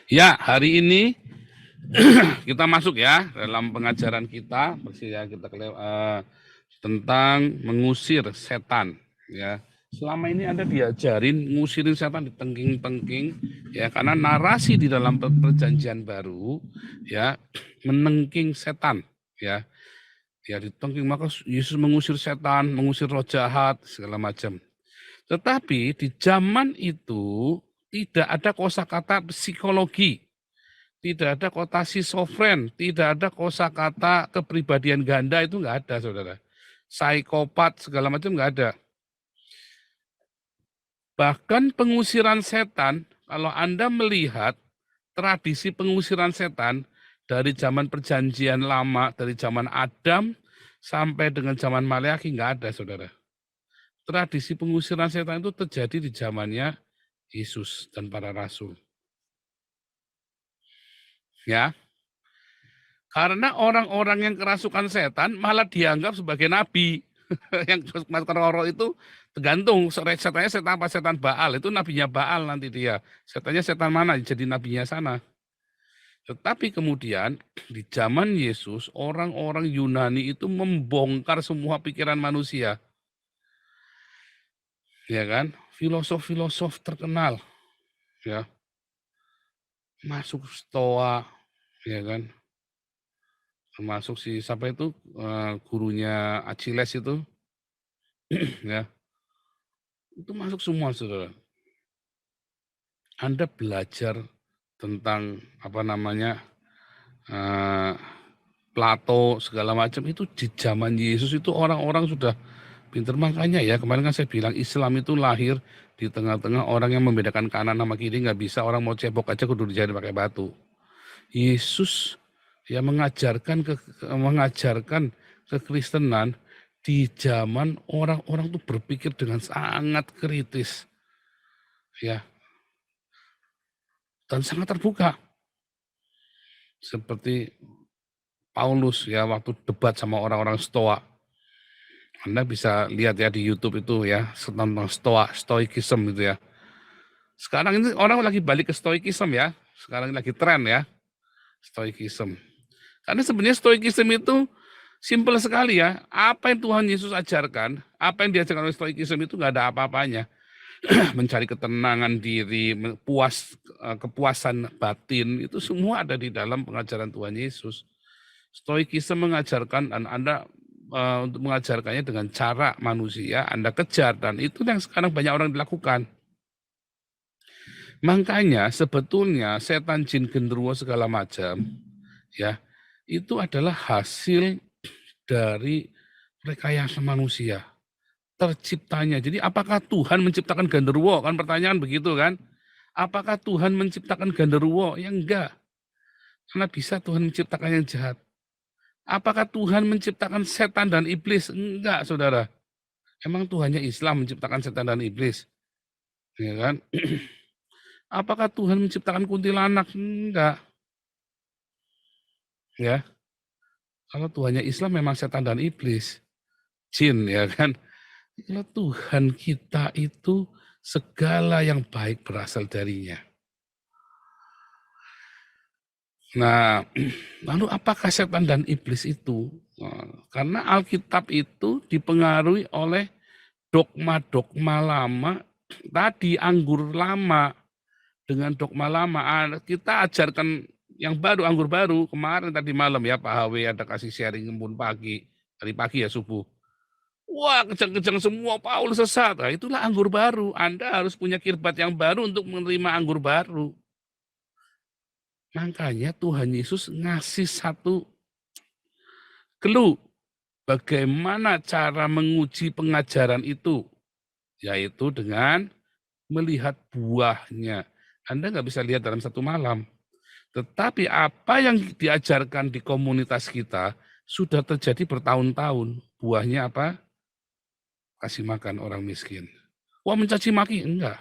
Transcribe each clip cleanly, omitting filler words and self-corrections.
Ya, hari ini kita masuk ya dalam pengajaran kita, ya kita tentang mengusir setan. Ya, selama ini Anda diajarin ngusirin setan ditengking-tengking, ya karena narasi di dalam perjanjian baru, ya menengking setan, ya. Ya ditengking, maka Yesus mengusir setan, mengusir roh jahat, segala macam. Tetapi di zaman itu tidak ada kosakata psikologi, tidak ada kota schizofren, tidak ada kosakata kepribadian ganda, itu nggak ada, saudara. Psikopat segala macam nggak ada. Bahkan pengusiran setan, kalau Anda melihat tradisi pengusiran setan dari zaman perjanjian lama, dari zaman Adam sampai dengan zaman Maleakhi, nggak ada, saudara. Tradisi pengusiran setan itu terjadi di zamannya Yesus dan para rasul. Ya, karena orang-orang yang kerasukan setan malah dianggap sebagai nabi. Yang masker roro itu tergantung setannya setan apa, setan Baal, itu nabinya Baal nanti dia. Setannya setan mana jadi nabinya sana. Tetapi kemudian di zaman Yesus orang-orang Yunani itu membongkar semua pikiran manusia. Ya kan? Filosof-filosof terkenal ya masuk Stoa, ya kan? Termasuk si siapa itu gurunya Achilles itu ya. Itu masuk semua, saudara. Anda belajar tentang apa namanya Plato segala macam itu di zaman Yesus itu orang-orang sudah pinter. Makanya ya kemarin kan saya bilang Islam itu lahir di tengah-tengah orang yang membedakan kanan sama kiri nggak bisa, orang mau cebok aja kudu dijari pakai batu. Yesus ya mengajarkan kekristenan di zaman orang-orang tuh berpikir dengan sangat kritis ya dan sangat terbuka. Seperti Paulus ya waktu debat sama orang-orang Stoa. Anda bisa lihat ya di YouTube itu ya tentang stoikism itu ya. Sekarang ini orang lagi balik ke stoikism ya. Sekarang lagi tren ya stoikism. Karena sebenarnya stoikism itu simpel sekali ya. Apa yang Tuhan Yesus ajarkan, apa yang diajarkan oleh stoikism itu nggak ada apa-apanya. Mencari ketenangan diri, kepuasan batin, itu semua ada di dalam pengajaran Tuhan Yesus. Stoikisme mengajarkan dan Anda untuk mengajarkannya dengan cara manusia, Anda kejar, dan itu yang sekarang banyak orang dilakukan. Makanya sebetulnya setan, jin, genderuwo segala macam, ya itu adalah hasil dari rekayasa manusia terciptanya. Jadi apakah Tuhan menciptakan genderuwo? Kan pertanyaan begitu kan? Apakah Tuhan menciptakan genderuwo? Ya enggak. Karena bisa Tuhan menciptakan yang jahat. Apakah Tuhan menciptakan setan dan iblis? Enggak, saudara. Emang Tuhannya Islam menciptakan setan dan iblis? Ya kan? Apakah Tuhan menciptakan kuntilanak? Enggak. Ya. Kalau Tuhannya Islam memang setan dan iblis. Jin, ya kan? Kalau Tuhan kita itu segala yang baik berasal darinya. Nah, lalu apakah setan dan iblis itu? Karena Alkitab itu dipengaruhi oleh dogma-dogma lama, tadi anggur lama dengan dogma lama. Kita ajarkan yang baru, anggur baru. Kemarin tadi malam ya Pak HW ada kasih sharing embun pagi, dari pagi ya subuh. Wah, kejang-kejang semua Paulus sesat. Nah, itulah anggur baru. Anda harus punya kirbat yang baru untuk menerima anggur baru. Makanya Tuhan Yesus ngasih satu clue bagaimana cara menguji pengajaran itu, yaitu dengan melihat buahnya. Anda nggak bisa lihat dalam satu malam. Tetapi apa yang diajarkan di komunitas kita sudah terjadi bertahun-tahun. Buahnya apa? Kasih makan orang miskin. Wah, mencaci maki? Enggak.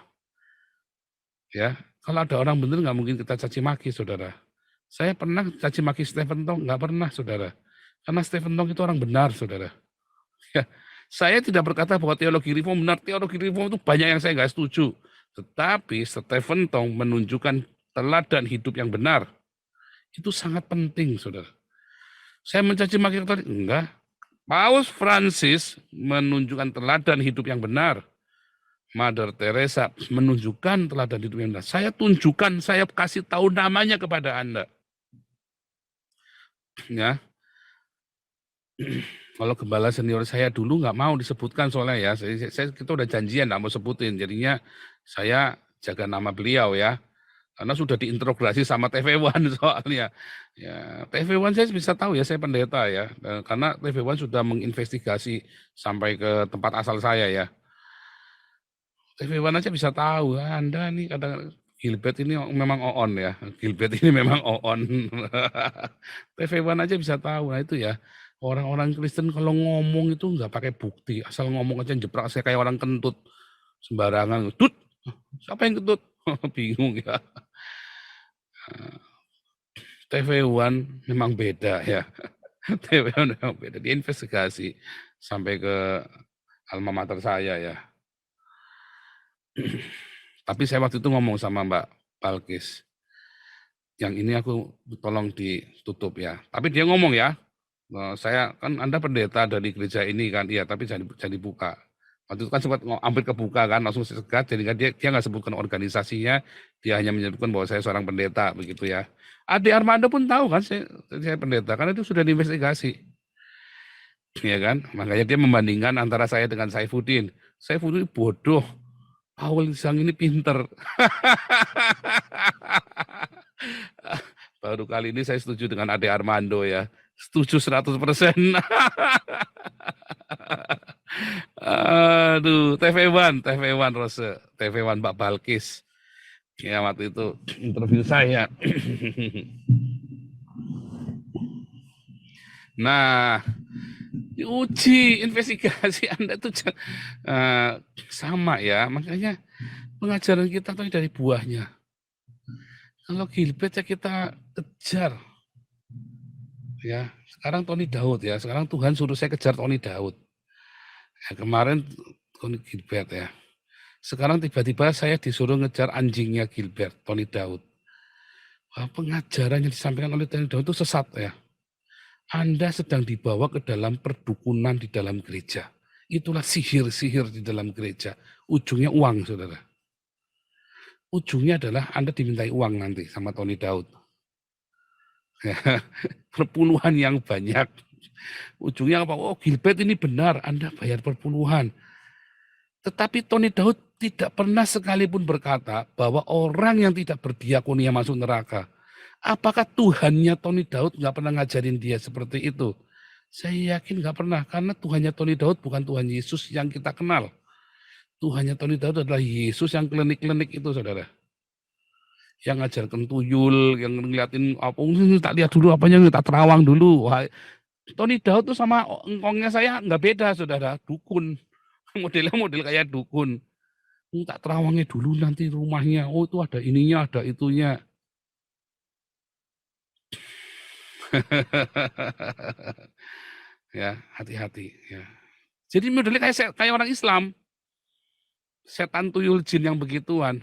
Ya, kalau ada orang benar nggak mungkin kita caci maki, saudara. Saya pernah caci maki Stephen Tong? Nggak pernah, saudara. Karena Stephen Tong itu orang benar, saudara. Ya, saya tidak berkata bahwa teologi reform benar. Teologi reform itu banyak yang saya nggak setuju. Tetapi Stephen Tong menunjukkan teladan hidup yang benar. Itu sangat penting, saudara. Saya mencaci maki Katolik? Enggak. Paus Francis menunjukkan teladan hidup yang benar. Mother Teresa menunjukkan teladan hidup yang benar. Saya tunjukkan, saya kasih tahu namanya kepada Anda. Ya, kalau gembala senior saya dulu nggak mau disebutkan soalnya ya, kita udah janjian nggak mau sebutin, jadinya saya jaga nama beliau ya, karena sudah diinterogasi sama TV One soalnya. Ya, TV One saya bisa tahu ya, saya pendeta ya, karena TV One sudah menginvestigasi sampai ke tempat asal saya ya. TV One aja bisa tahu, Anda nih kadang Gilbert ini memang on ya, Gilbert ini memang on. TV One aja bisa tahu, nah itu ya. Orang-orang Kristen kalau ngomong itu nggak pakai bukti, asal ngomong aja jeprak, saya kayak orang kentut sembarangan. Tut, siapa yang kentut? Bingung ya. TV One memang beda ya. TV One memang beda, diinvestigasi sampai ke alma mater saya ya. Tapi saya waktu itu ngomong sama Mbak Balkis, yang ini aku tolong ditutup ya. Tapi dia ngomong ya, saya kan Anda pendeta dari gereja ini kan, iya tapi jangan dibuka. Waktu itu kan sempat hampir kebuka kan, langsung segat, jadi kan dia nggak sebutkan organisasinya, dia hanya menyebutkan bahwa saya seorang pendeta begitu ya. Ade Armando pun tahu kan saya pendeta, karena itu sudah diinvestigasi. Ya kan, makanya dia membandingkan antara saya dengan Saifuddin. Saifuddin bodoh, Paul Sang ini pinter. Baru kali ini saya setuju dengan Ade Armando ya. Setuju 100%. Aduh, TV One Rose, TV One Mbak Balkis. Ya waktu itu interview saya. Nah, diuji investigasi Anda itu sama ya. Makanya pengajaran kita tuh dari buahnya. Kalau Gilbert ya kita kejar. Ya, sekarang Tony Daud ya. Sekarang Tuhan suruh saya kejar Tony Daud. Ya, kemarin Tony Gilbert ya. Sekarang tiba-tiba saya disuruh ngejar anjingnya Gilbert, Tony Daud. Wah, pengajaran yang disampaikan oleh Tony Daud itu sesat ya. Anda sedang dibawa ke dalam perdukunan di dalam gereja. Itulah sihir-sihir di dalam gereja. Ujungnya uang, saudara. Ujungnya adalah Anda dimintai uang nanti sama Tony Daud. Perpuluhan yang banyak. Ujungnya apa? Oh, Gilbert ini benar, Anda bayar perpuluhan. Tetapi Tony Daud tidak pernah sekalipun berkata bahwa orang yang tidak berdiakonia masuk neraka. Apakah Tuhannya Tony Daud nggak pernah ngajarin dia seperti itu? Saya yakin nggak pernah, karena Tuhannya Tony Daud bukan Tuhan Yesus yang kita kenal. Tuhannya Tony Daud adalah Yesus yang klinik-klinik itu, saudara. Yang ngajarkan tuyul, yang ngeliatin apa, tak lihat dulu apanya, tak terawang dulu. Wah, Tony Daud tuh sama engkongnya saya nggak beda, saudara. Dukun, modelnya model kayak dukun. Tak terawangnya dulu nanti rumahnya. Oh itu ada ininya, ada itunya. Ya, hati-hati. Ya. Jadi modelnya kayak orang Islam. Setan tuyul jin yang begituan.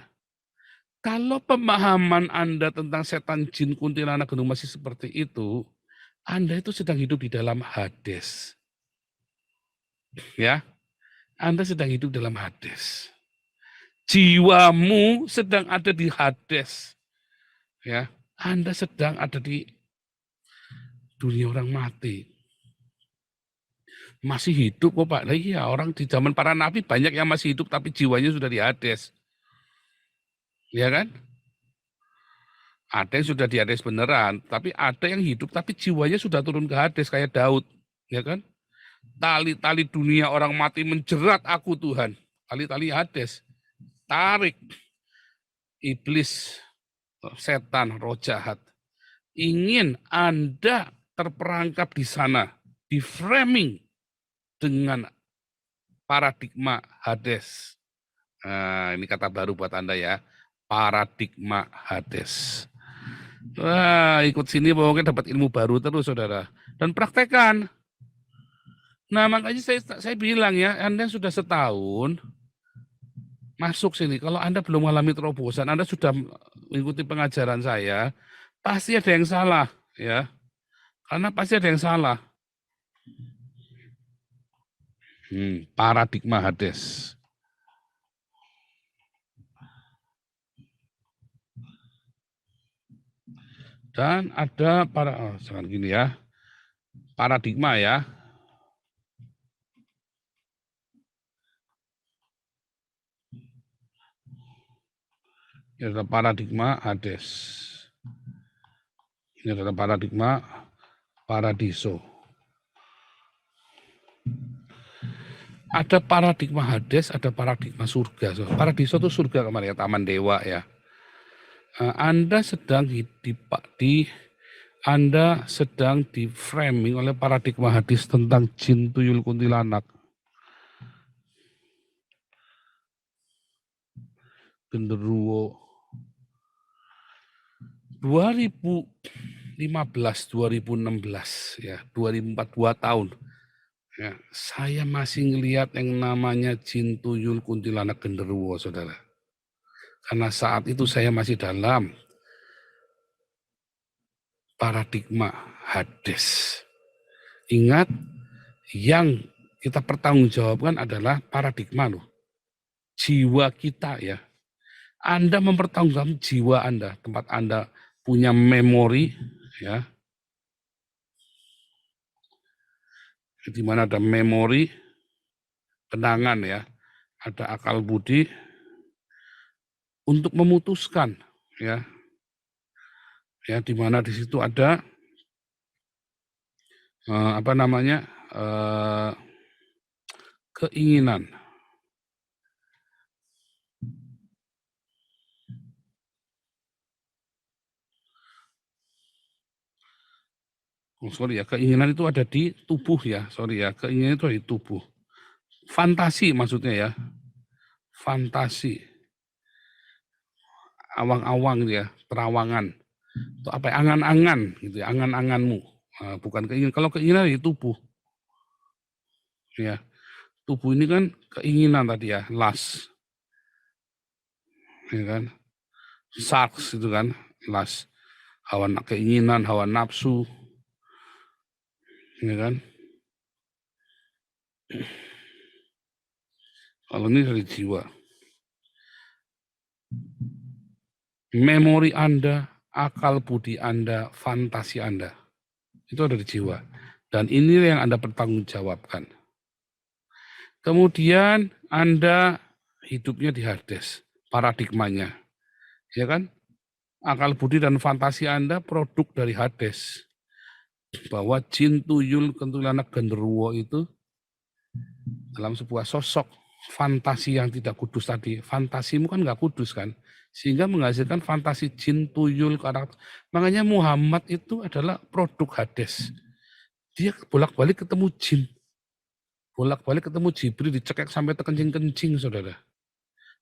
Kalau pemahaman Anda tentang setan jin kuntilanak gunung masih seperti itu, Anda itu sedang hidup di dalam Hades. Ya, Anda sedang hidup dalam Hades. Jiwamu sedang ada di Hades. Ya, Anda sedang ada di dunia orang mati. Masih hidup kok Pak. Nah, iya, orang di zaman para nabi banyak yang masih hidup tapi jiwanya sudah di Hades. Ya kan? Ada yang sudah di Hades beneran, tapi ada yang hidup tapi jiwanya sudah turun ke Hades kayak Daud, ya kan? Tali-tali dunia orang mati menjerat aku Tuhan. Tali-tali Hades. Tarik iblis, setan, roh jahat. Ingin Anda terperangkap di sana, di framing dengan paradigma Hades. Nah, ini kata baru buat Anda ya, paradigma Hades. Wah, ikut sini pokoknya dapat ilmu baru terus, saudara. Dan praktekkan. Nah, makanya saya bilang ya, Anda sudah setahun, masuk sini. Kalau Anda belum mengalami terobosan, Anda sudah mengikuti pengajaran saya, pasti ada yang salah, ya. Karena pasti ada yang salah. Paradigma Hades. Dan ada jangan gini ya, paradigma ya. Ini adalah paradigma Hades. Ini adalah paradigma paradiso. Ada paradigma Hades, ada paradigma surga. Paradiso itu surga kemarin ya, taman dewa ya. Anda sedang Anda sedang di framing oleh paradigma Hades tentang jin tuyul kuntilanak. Genderuwo 2015, 2016 ya, 2042 tahun. Ya, saya masih ngelihat yang namanya jin tuyul kuntilanak genderuwo, saudara. Karena saat itu saya masih dalam paradigma Hades. Ingat, yang kita pertanggungjawabkan adalah paradigma loh. Jiwa kita ya. Anda mempertanggungjawabkan jiwa Anda, tempat Anda punya memori ya. Di mana ada memori, kenangan ya, ada akal budi untuk memutuskan ya. Ya, di mana di situ ada keinginan. Keinginan itu ada di tubuh ya, keinginan itu ada di tubuh. Fantasi maksudnya ya, fantasi, awang-awang gitu ya, terawangan, atau apa, angan-angan gitu ya, angan-anganmu, bukan keinginan. Kalau keinginan di tubuh, ya, tubuh ini kan keinginan tadi ya, lust, ya kan, sarks itu kan, lust, hawa keinginan, hawa nafsu, ya kan. Kalau ini dari jiwa. Memori Anda, akal budi Anda, fantasi Anda, itu ada di jiwa. Dan ini yang Anda pertanggungjawabkan. Kemudian Anda hidupnya di Hades, paradigmanya. Ya kan? Akal budi dan fantasi Anda produk dari Hades. Bahwa jin tuyul kuntilanak genderuwo itu dalam sebuah sosok fantasi yang tidak kudus tadi. Fantasimu kan nggak kudus kan? Sehingga menghasilkan fantasi jin tuyul karakter. Makanya Muhammad itu adalah produk Hades. Dia bolak-balik ketemu jin. Bolak-balik ketemu Jibril, dicekek sampai terkencing-kencing, saudara.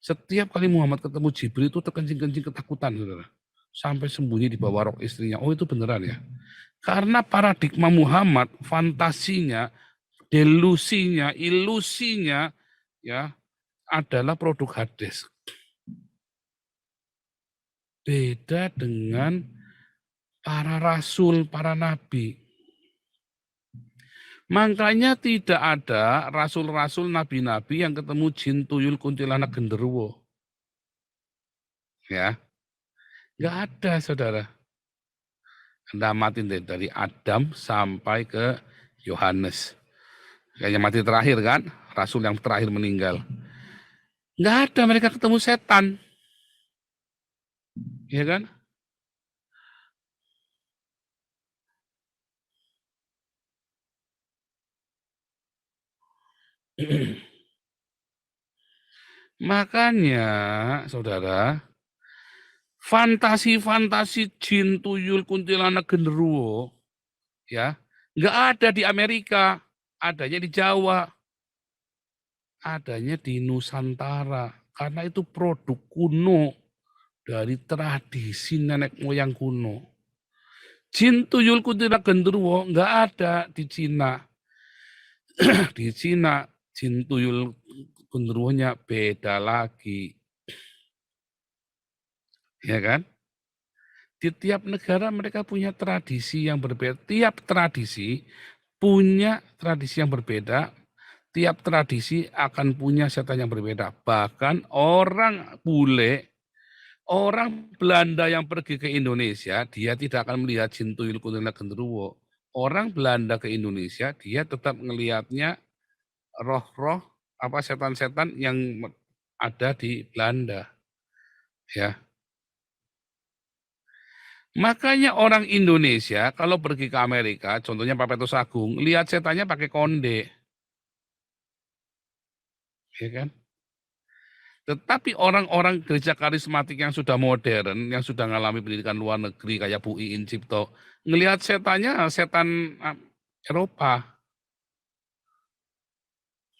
Setiap kali Muhammad ketemu Jibril itu terkencing-kencing ketakutan, saudara. Sampai sembunyi di bawah rok istrinya. Oh, itu beneran ya. Karena paradigma Muhammad, fantasinya, delusinya, ilusinya, ya, adalah produk Hades. Beda dengan para rasul, para nabi. Makanya tidak ada rasul-rasul, nabi-nabi yang ketemu jin tuyul kuntilanak genderuwo. Ya, nggak ada, saudara. Anda mati dari Adam sampai ke Yohanes. Kayaknya mati terakhir kan, rasul yang terakhir meninggal. Nggak ada mereka ketemu setan. Ya kan? Makanya, saudara, fantasi-fantasi jin, tuyul, kuntilanak, genderuwo, ya, nggak ada di Amerika, adanya di Jawa, adanya di Nusantara, karena itu produk kuno dari tradisi nenek moyang kuno. Jin, tuyul, kuntilanak, genderuwo nggak ada di Cina. Di Cina, jin, tuyul, genderuwonya beda lagi, ya kan? Di tiap negara mereka punya tradisi yang berbeda. Tiap tradisi punya tradisi yang berbeda. Tiap tradisi akan punya setan yang berbeda. Bahkan orang bule, orang Belanda yang pergi ke Indonesia, dia tidak akan melihat jin tuyul kuntilanak genderuwo. Orang Belanda ke Indonesia, dia tetap melihatnya roh-roh apa setan-setan yang ada di Belanda, ya. Makanya orang Indonesia kalau pergi ke Amerika, contohnya Pak Petrus Agung, lihat setannya pakai konde, ya kan? Tetapi orang-orang gereja karismatik yang sudah modern, yang sudah mengalami pendidikan luar negeri kayak Bu Iin Cipto, ngelihat setannya setan Eropa,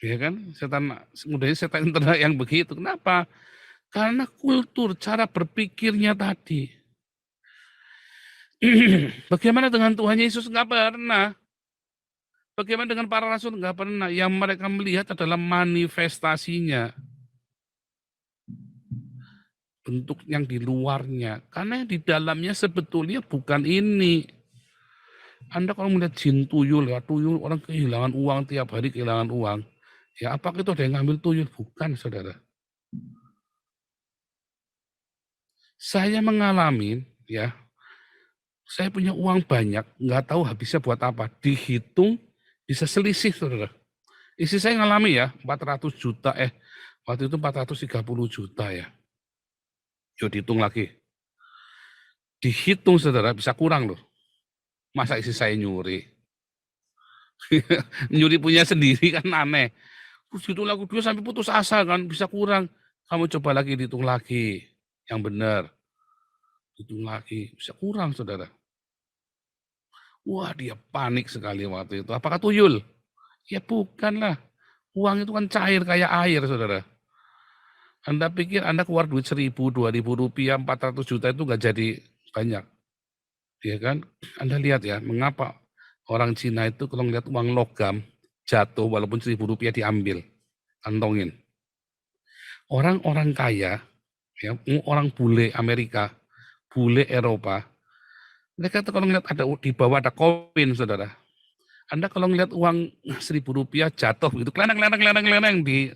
ya kan? Setan mudanya setan internet yang begitu. Kenapa? Karena kultur, cara berpikirnya tadi. Bagaimana dengan Tuhan Yesus? Nggak pernah. Bagaimana dengan para rasul? Nggak pernah. Yang mereka melihat adalah manifestasinya, bentuk yang di luarnya. Karena yang di dalamnya sebetulnya bukan ini. Anda kalau melihat jin tuyul, ya tuyul orang kehilangan uang tiap hari kehilangan uang. Ya apakah itu ada yang ngambil tuyul? Bukan, saudara. Saya mengalami, ya, saya punya uang banyak, nggak tahu habisnya buat apa. Dihitung bisa selisih, saudara. Istri saya ngalami ya, 400 juta, waktu itu 430 juta ya. Yuk dihitung lagi. Dihitung saudara, bisa kurang loh. Masa istri saya nyuri? Nyuri punya sendiri kan aneh. Terus hitung lagu dua sampai putus asa kan, bisa kurang. Kamu coba lagi dihitung lagi. Yang benar. Hitung lagi, bisa kurang saudara. Wah dia panik sekali waktu itu. Apakah tuyul? Ya bukan lah. Uang itu kan cair kayak air saudara. Anda pikir Anda keluar duit 1.000, 2.000 rupiah, 400 juta itu nggak jadi banyak. Ya kan? Anda lihat ya, mengapa orang Cina itu kalau ngeliat uang logam jatuh walaupun 1.000 rupiah diambil, kantongin. Orang-orang kaya, ya, orang bule Amerika, bule Eropa, mereka tuh kalau ngeliat ada di bawah ada koin, saudara. Anda kalau ngeliat uang 1.000 rupiah jatuh gitu, keleneng di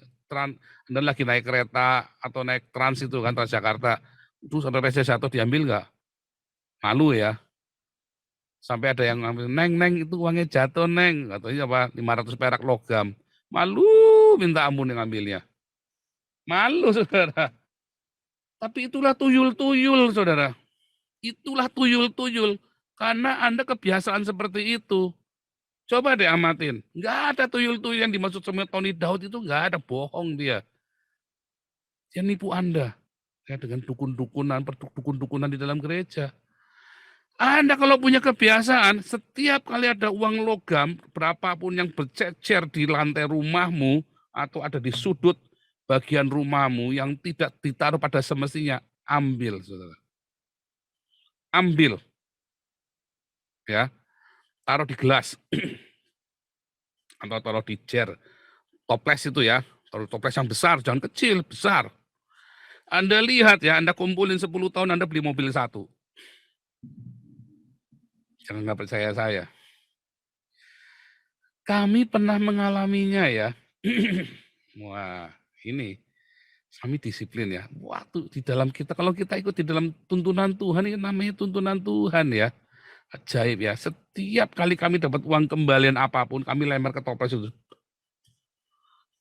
Anda lagi naik kereta atau naik trans itu kan Transjakarta, terus ada receh jatuh diambil nggak? Malu ya. Sampai ada yang ngambil, neng itu uangnya jatuh neng, katanya apa 500 perak logam. Malu minta ampun yang ngambilnya. Malu saudara. Tapi itulah tuyul-tuyul saudara. Itulah tuyul-tuyul. Karena Anda kebiasaan seperti itu. Coba deh amatin. Nggak ada tuyul-tuyul yang dimaksud sama Tony Daud itu nggak ada, bohong dia. Dia nipu Anda. Ya, dengan dukun-dukunan, dukun-dukunan di dalam gereja. Anda kalau punya kebiasaan, setiap kali ada uang logam, berapapun yang bercecer di lantai rumahmu, atau ada di sudut bagian rumahmu yang tidak ditaruh pada semestinya, ambil, saudara. Ambil, ya, taruh di gelas, atau taruh di jar, toples itu ya, taruh toples yang besar, jangan kecil, besar. Anda lihat ya, Anda kumpulin 10 tahun, Anda beli mobil satu. Jangan nggak percaya saya. Kami pernah mengalaminya ya. Wah, ini kami disiplin ya. Waktu di dalam kita, kalau kita ikut di dalam tuntunan Tuhan, ini namanya tuntunan Tuhan ya. Ajaib ya. Setiap kali kami dapat uang kembalian apapun, kami lempar ke toples itu.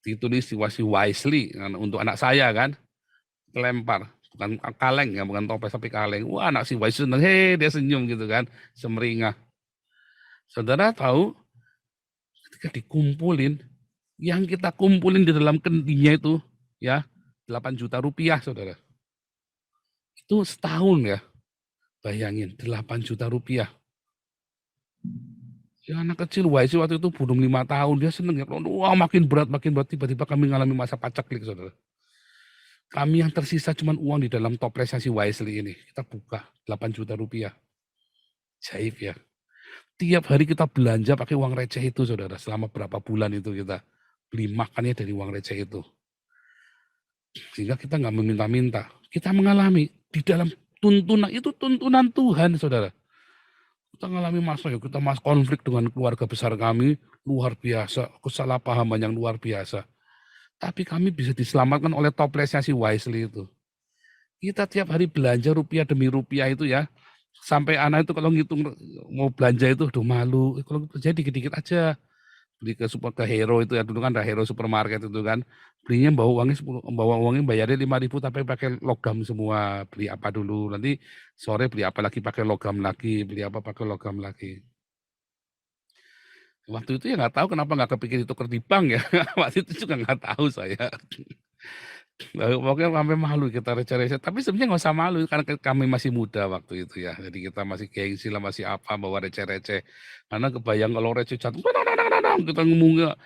Ditulis si Wisely untuk anak saya kan. Lempar. Bukan kaleng ya, bukan toples tapi kaleng. Wah anak si Wisely seneng, dia senyum gitu kan. Semeringah. Saudara tahu, ketika dikumpulin, yang kita kumpulin di dalam kendinya itu, ya 8 juta rupiah saudara. Itu setahun ya. Bayangin, 8 juta rupiah. Ya anak kecil YC waktu itu belum 5 tahun, dia seneng ya. Wah makin berat, tiba-tiba kami mengalami masa paceklik saudara. Kami yang tersisa cuma uang di dalam toplesnya si Wisely ini. Kita buka 8 juta rupiah. Jaib ya. Tiap hari kita belanja pakai uang receh itu saudara. Selama berapa bulan itu kita beli makannya dari uang receh itu. Sehingga kita nggak meminta-minta. Kita mengalami di dalam tuntunan, itu tuntunan Tuhan, saudara. Kita mengalami masa ya, kita konflik dengan keluarga besar kami, luar biasa, kesalahpahaman yang luar biasa. Tapi kami bisa diselamatkan oleh toplesnya si Wisely itu. Kita tiap hari belanja rupiah demi rupiah itu ya, sampai anak itu kalau ngitung mau belanja itu udah malu. Kalau belanja dikit-dikit aja, beli ke Hero itu ya, dulu kan ada Hero supermarket itu kan, belinya bawa uangnya bayarnya 5.000 tapi pakai logam semua. Beli apa dulu, nanti sore beli apa lagi pakai logam lagi, beli apa pakai logam lagi. Waktu itu ya nggak tahu kenapa nggak kepikir itu di bank ya. Waktu itu juga nggak tahu saya. Pokoknya sampai malu kita receh-receh. Tapi sebenarnya nggak usah malu karena kami masih muda waktu itu ya. Jadi kita masih gengsi lah, masih apa bawa receh-receh. Karena kebayang kalau receh jatuh, kita ngomongnya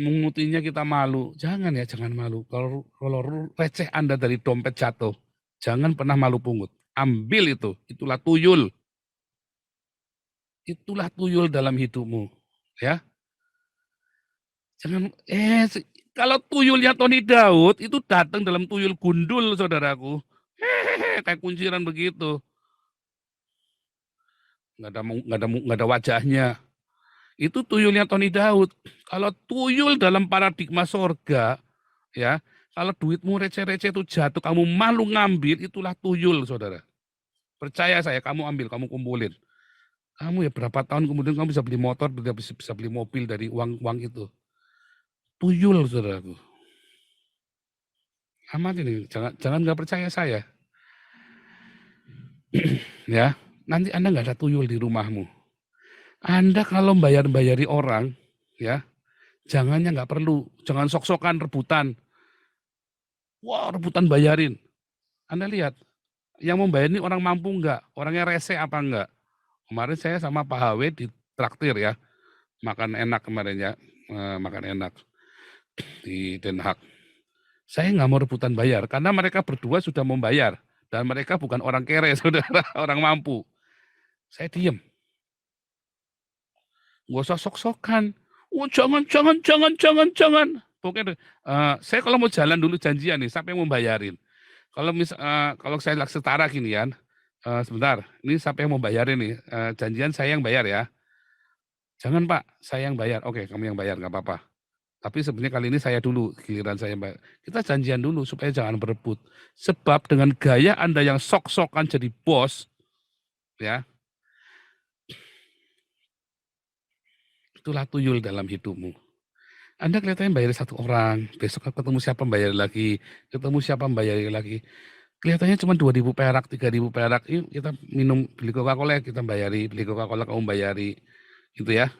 mengutinya kita malu. Jangan ya, jangan malu. Kalau receh Anda dari dompet jatuh, jangan pernah malu pungut. Ambil itu, itulah tuyul. Itulah tuyul dalam hidupmu. Ya, jangan kalau tuyulnya Tony Daud itu datang dalam tuyul gundul, saudaraku. Hehehe, kayak kunciran begitu. Nggak ada wajahnya. Itu tuyulnya Tony Daud. Kalau tuyul dalam paradigma sorga, ya, kalau duitmu receh-receh itu jatuh, kamu malu ngambil, itulah tuyul, saudara. Percaya saya, kamu ambil, kamu kumpulin. Kamu ya berapa tahun kemudian kamu bisa beli motor, bisa beli mobil dari uang itu. Tuyul, saudaraku. Amat ini, jangan nggak percaya saya. Ya, nanti Anda nggak ada tuyul di rumahmu. Anda kalau bayari orang, ya, jangannya nggak perlu, jangan sok-sokan rebutan. Wah, rebutan bayarin. Anda lihat, yang membayar ini orang mampu nggak? Orangnya rese apa enggak? Kemarin saya sama Pak HW di traktir ya, makan enak kemarin ya, makan enak di Den Haag. Saya nggak mau rebutan bayar, karena mereka berdua sudah membayar. Dan mereka bukan orang kere, saudara, orang mampu. Saya diem, nggak usah sok-sokan. Oh, jangan. Pokoknya saya kalau mau jalan dulu janjian nih, siapa yang mau bayarin. Kalau saya setara gini ya, sebentar, ini siapa yang mau bayarin nih, janjian saya yang bayar ya. Jangan Pak, saya yang bayar. Oke, kamu yang bayar, nggak apa-apa. Tapi sebenarnya kali ini saya dulu, giliran saya bayar. Kita janjian dulu supaya jangan berebut. Sebab dengan gaya Anda yang sok-sokan jadi bos, ya, itulah tuyul dalam hidupmu. Anda kelihatannya bayar satu orang, besok ketemu siapa bayar lagi, ketemu siapa bayar lagi. Kelihatannya cuma 2.000 perak, 3.000 perak. Yuk kita minum, beli Coca-Cola kita bayari, beli Coca-Cola kamu bayari. Gitu ya.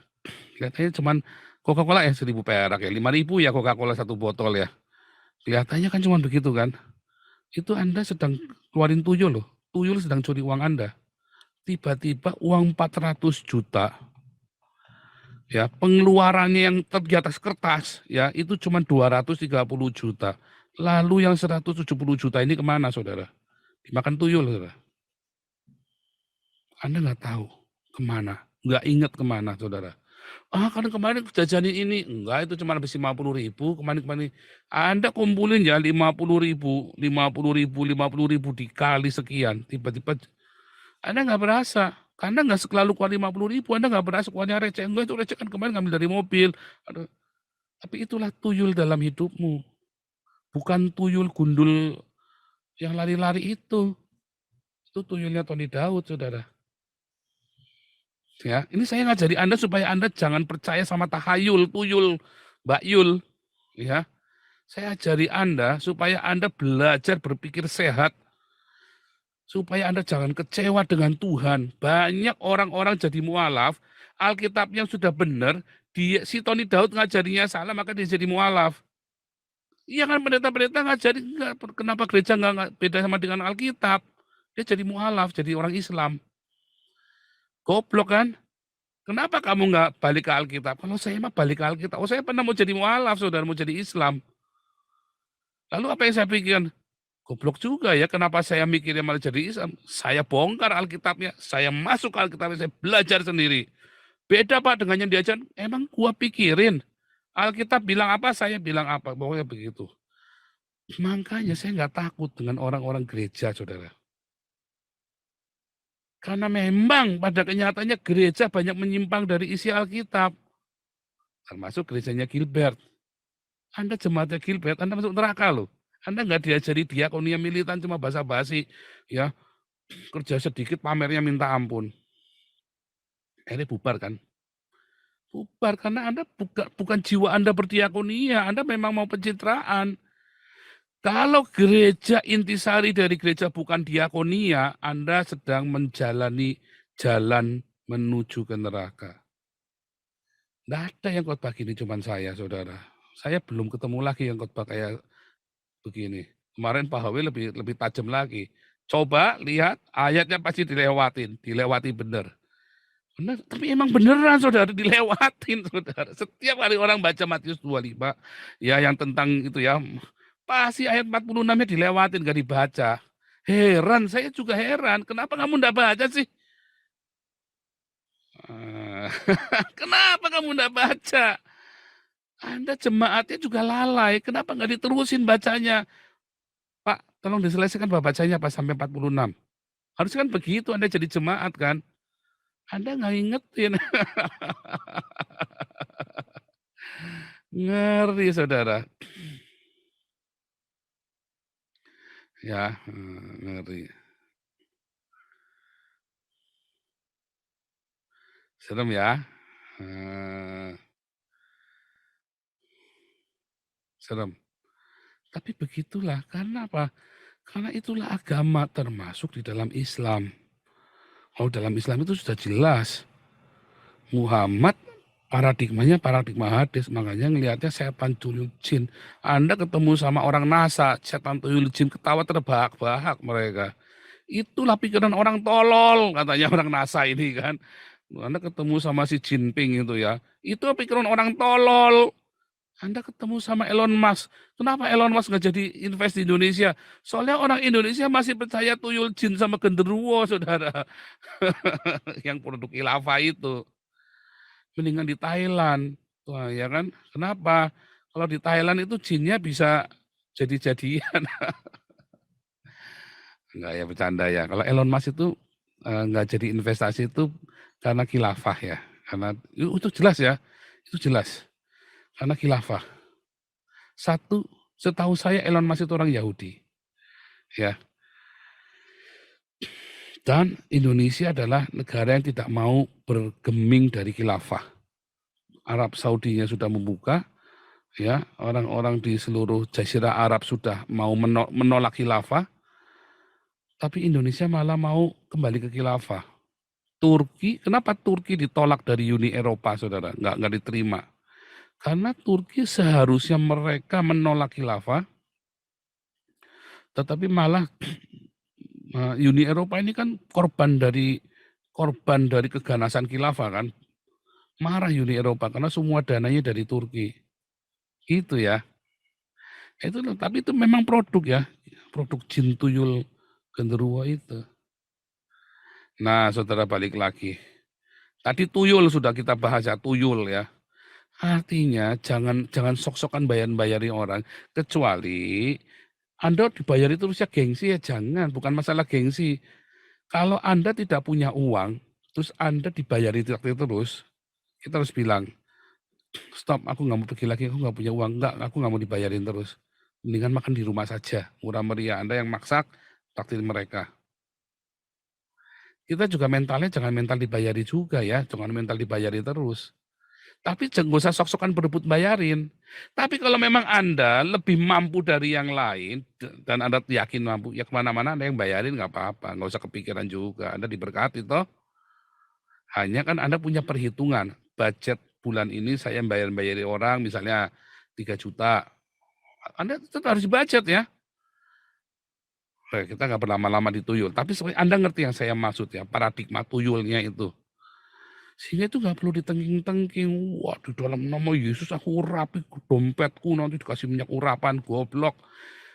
Kelihatannya cuma Coca-Cola 1.000 perak ya, 5.000 ya Coca-Cola satu botol ya. Kelihatannya kan cuma begitu kan. Itu Anda sedang keluarin tuyul loh. Tuyul sedang curi uang Anda. Tiba-tiba uang 400 juta ya, pengeluarannya yang di atas kertas ya itu cuma 230 juta. Lalu yang 170 juta ini kemana, saudara? Dimakan tuyul, saudara. Anda nggak tahu kemana, nggak ingat kemana, saudara. Karena kemarin jajanin ini, enggak itu cuma habis 50.000, kemarin. Anda kumpulin ya 50.000, 50.000, 50.000 dikali sekian, tiba-tiba Anda nggak berasa. Anda nggak selalu keluar 50.000, Anda nggak berasa keluarnya receh. Enggak, itu receh kan kemarin ngambil dari mobil. Aduh, tapi itulah tuyul dalam hidupmu. Bukan tuyul gundul yang lari-lari itu. Itu tuyulnya Tony Daud, saudara. Ya, ini saya ngajari Anda supaya Anda jangan percaya sama tahayul, tuyul, Mbak Yul. Ya, saya ajari Anda supaya Anda belajar berpikir sehat, supaya Anda jangan kecewa dengan Tuhan. Banyak orang-orang jadi mualaf, Alkitabnya sudah benar, si Tony Daud ngajarinya salah, maka dia jadi mualaf. Iya kan pendeta-pendeta ngajari, kenapa gereja nggak beda sama dengan Alkitab? Dia jadi mualaf, jadi orang Islam. Goblok kan? Kenapa kamu nggak balik ke Alkitab? Kalau saya mah balik ke Alkitab. Oh, saya pernah mau jadi mualaf, saudara, mau jadi Islam. Lalu apa yang saya pikirkan? Goblok juga ya, kenapa saya mikirnya malah jadi Islam? Saya bongkar Alkitabnya, saya masuk ke Alkitabnya, saya belajar sendiri. Beda Pak dengan yang diajar, emang gua pikirin. Alkitab bilang apa, saya bilang apa, pokoknya begitu. Makanya saya nggak takut dengan orang-orang gereja, Saudara. Karena memang pada kenyataannya gereja banyak menyimpang dari isi Alkitab. Termasuk gerejanya Gilbert. Anda jemaatnya Gilbert, Anda masuk neraka loh. Anda nggak diajari diakonia militan cuma basa-basi, ya kerja sedikit pamernya minta ampun. Akhirnya bubar kan? Bubar karena Anda bukan jiwa Anda berdiakonia, Anda memang mau pencitraan. Kalau gereja intisari dari gereja bukan diakonia, Anda sedang menjalani jalan menuju ke neraka. Nggak ada yang khotbah gini cuma saya, Saudara. Saya belum ketemu lagi yang khotbah kayak begini. Kemarin Pak Hawi lebih tajam lagi. Coba lihat ayatnya pasti dilewati benar. Benar, tapi emang beneran Saudara dilewatin Saudara. Setiap kali orang baca Matius 25 ya yang tentang itu ya pasti ayat 46-nya dilewatin gak dibaca. Heran, saya juga heran. Kenapa kamu enggak baca sih? Kenapa kamu enggak baca? Anda jemaatnya juga lalai. Kenapa nggak diterusin bacanya? Pak, tolong diselesaikan bacanya pas sampai 46. Harusnya kan begitu Anda jadi jemaat kan? Anda nggak ingetin. Ngeri Saudara. Ya, ngeri. Serem ya. Serem. Tapi begitulah, karena apa? Karena itulah agama termasuk di dalam Islam. Kalau dalam Islam itu sudah jelas. Muhammad paradigmanya paradigma hadis, makanya ngelihatnya setan tuyul jin. Anda ketemu sama orang NASA, setan tuyul jin ketawa terbahak-bahak mereka. Itulah pikiran orang tolol, katanya orang NASA ini kan. Anda ketemu sama si Jinping itu ya, itu pikiran orang tolol. Anda ketemu sama Elon Musk. Kenapa Elon Musk nggak jadi invest di Indonesia? Soalnya orang Indonesia masih percaya tuyul jin sama genderuwo, Saudara. Yang produk khilafah itu. Mendingan di Thailand. Wah, ya kan? Kenapa? Kalau di Thailand itu jinnya bisa jadi-jadian. Enggak ya, bercanda ya. Kalau Elon Musk itu enggak jadi investasi itu karena khilafah ya. Karena itu jelas ya. Itu jelas. Karena khilafah. Satu, setahu saya Elon Musk itu orang Yahudi. Ya. Dan Indonesia adalah negara yang tidak mau bergeming dari khilafah. Arab Saudinya sudah membuka, ya orang-orang di seluruh Jazirah Arab sudah mau menolak khilafah, tapi Indonesia malah mau kembali ke khilafah. Turki, kenapa Turki ditolak dari Uni Eropa, Saudara? Nggak diterima. Karena Turki seharusnya mereka menolak khilafah, tetapi malah Uni Eropa ini kan korban dari keganasan khilafah kan. Marah Uni Eropa karena semua dananya dari Turki. Itu ya. Itu tapi itu memang produk ya. Produk jin tuyul genderuwo itu. Nah, Saudara balik lagi. Tadi tuyul sudah kita bahas ya, tuyul ya. Artinya jangan sok-sokan bayar-bayari orang kecuali Anda dibayari terus ya gengsi ya jangan, bukan masalah gengsi. Kalau Anda tidak punya uang, terus Anda dibayari terus, kita harus bilang, stop, aku nggak mau pergi lagi, aku nggak punya uang, enggak, aku nggak mau dibayarin terus. Mendingan makan di rumah saja, murah meriah. Anda yang maksa, takdir mereka. Kita juga mentalnya jangan mental dibayari juga ya, jangan mental dibayari terus. Tapi jangan usah sok-sokan berebut bayarin. Tapi kalau memang Anda lebih mampu dari yang lain, dan Anda yakin mampu, ya kemana-mana Anda yang bayarin nggak apa-apa, nggak usah kepikiran juga. Anda diberkati toh. Hanya kan Anda punya perhitungan, budget bulan ini saya bayar-bayari orang misalnya 3 juta. Anda tetap harus budget ya. Kita nggak berlama-lama di tuyul. Tapi Anda ngerti yang saya maksud ya, paradigma tuyulnya itu. Sehingga itu nggak perlu ditengking-tengking. Wah, di dalam nama Yesus aku urapi dompetku nanti dikasih minyak urapan, goblok.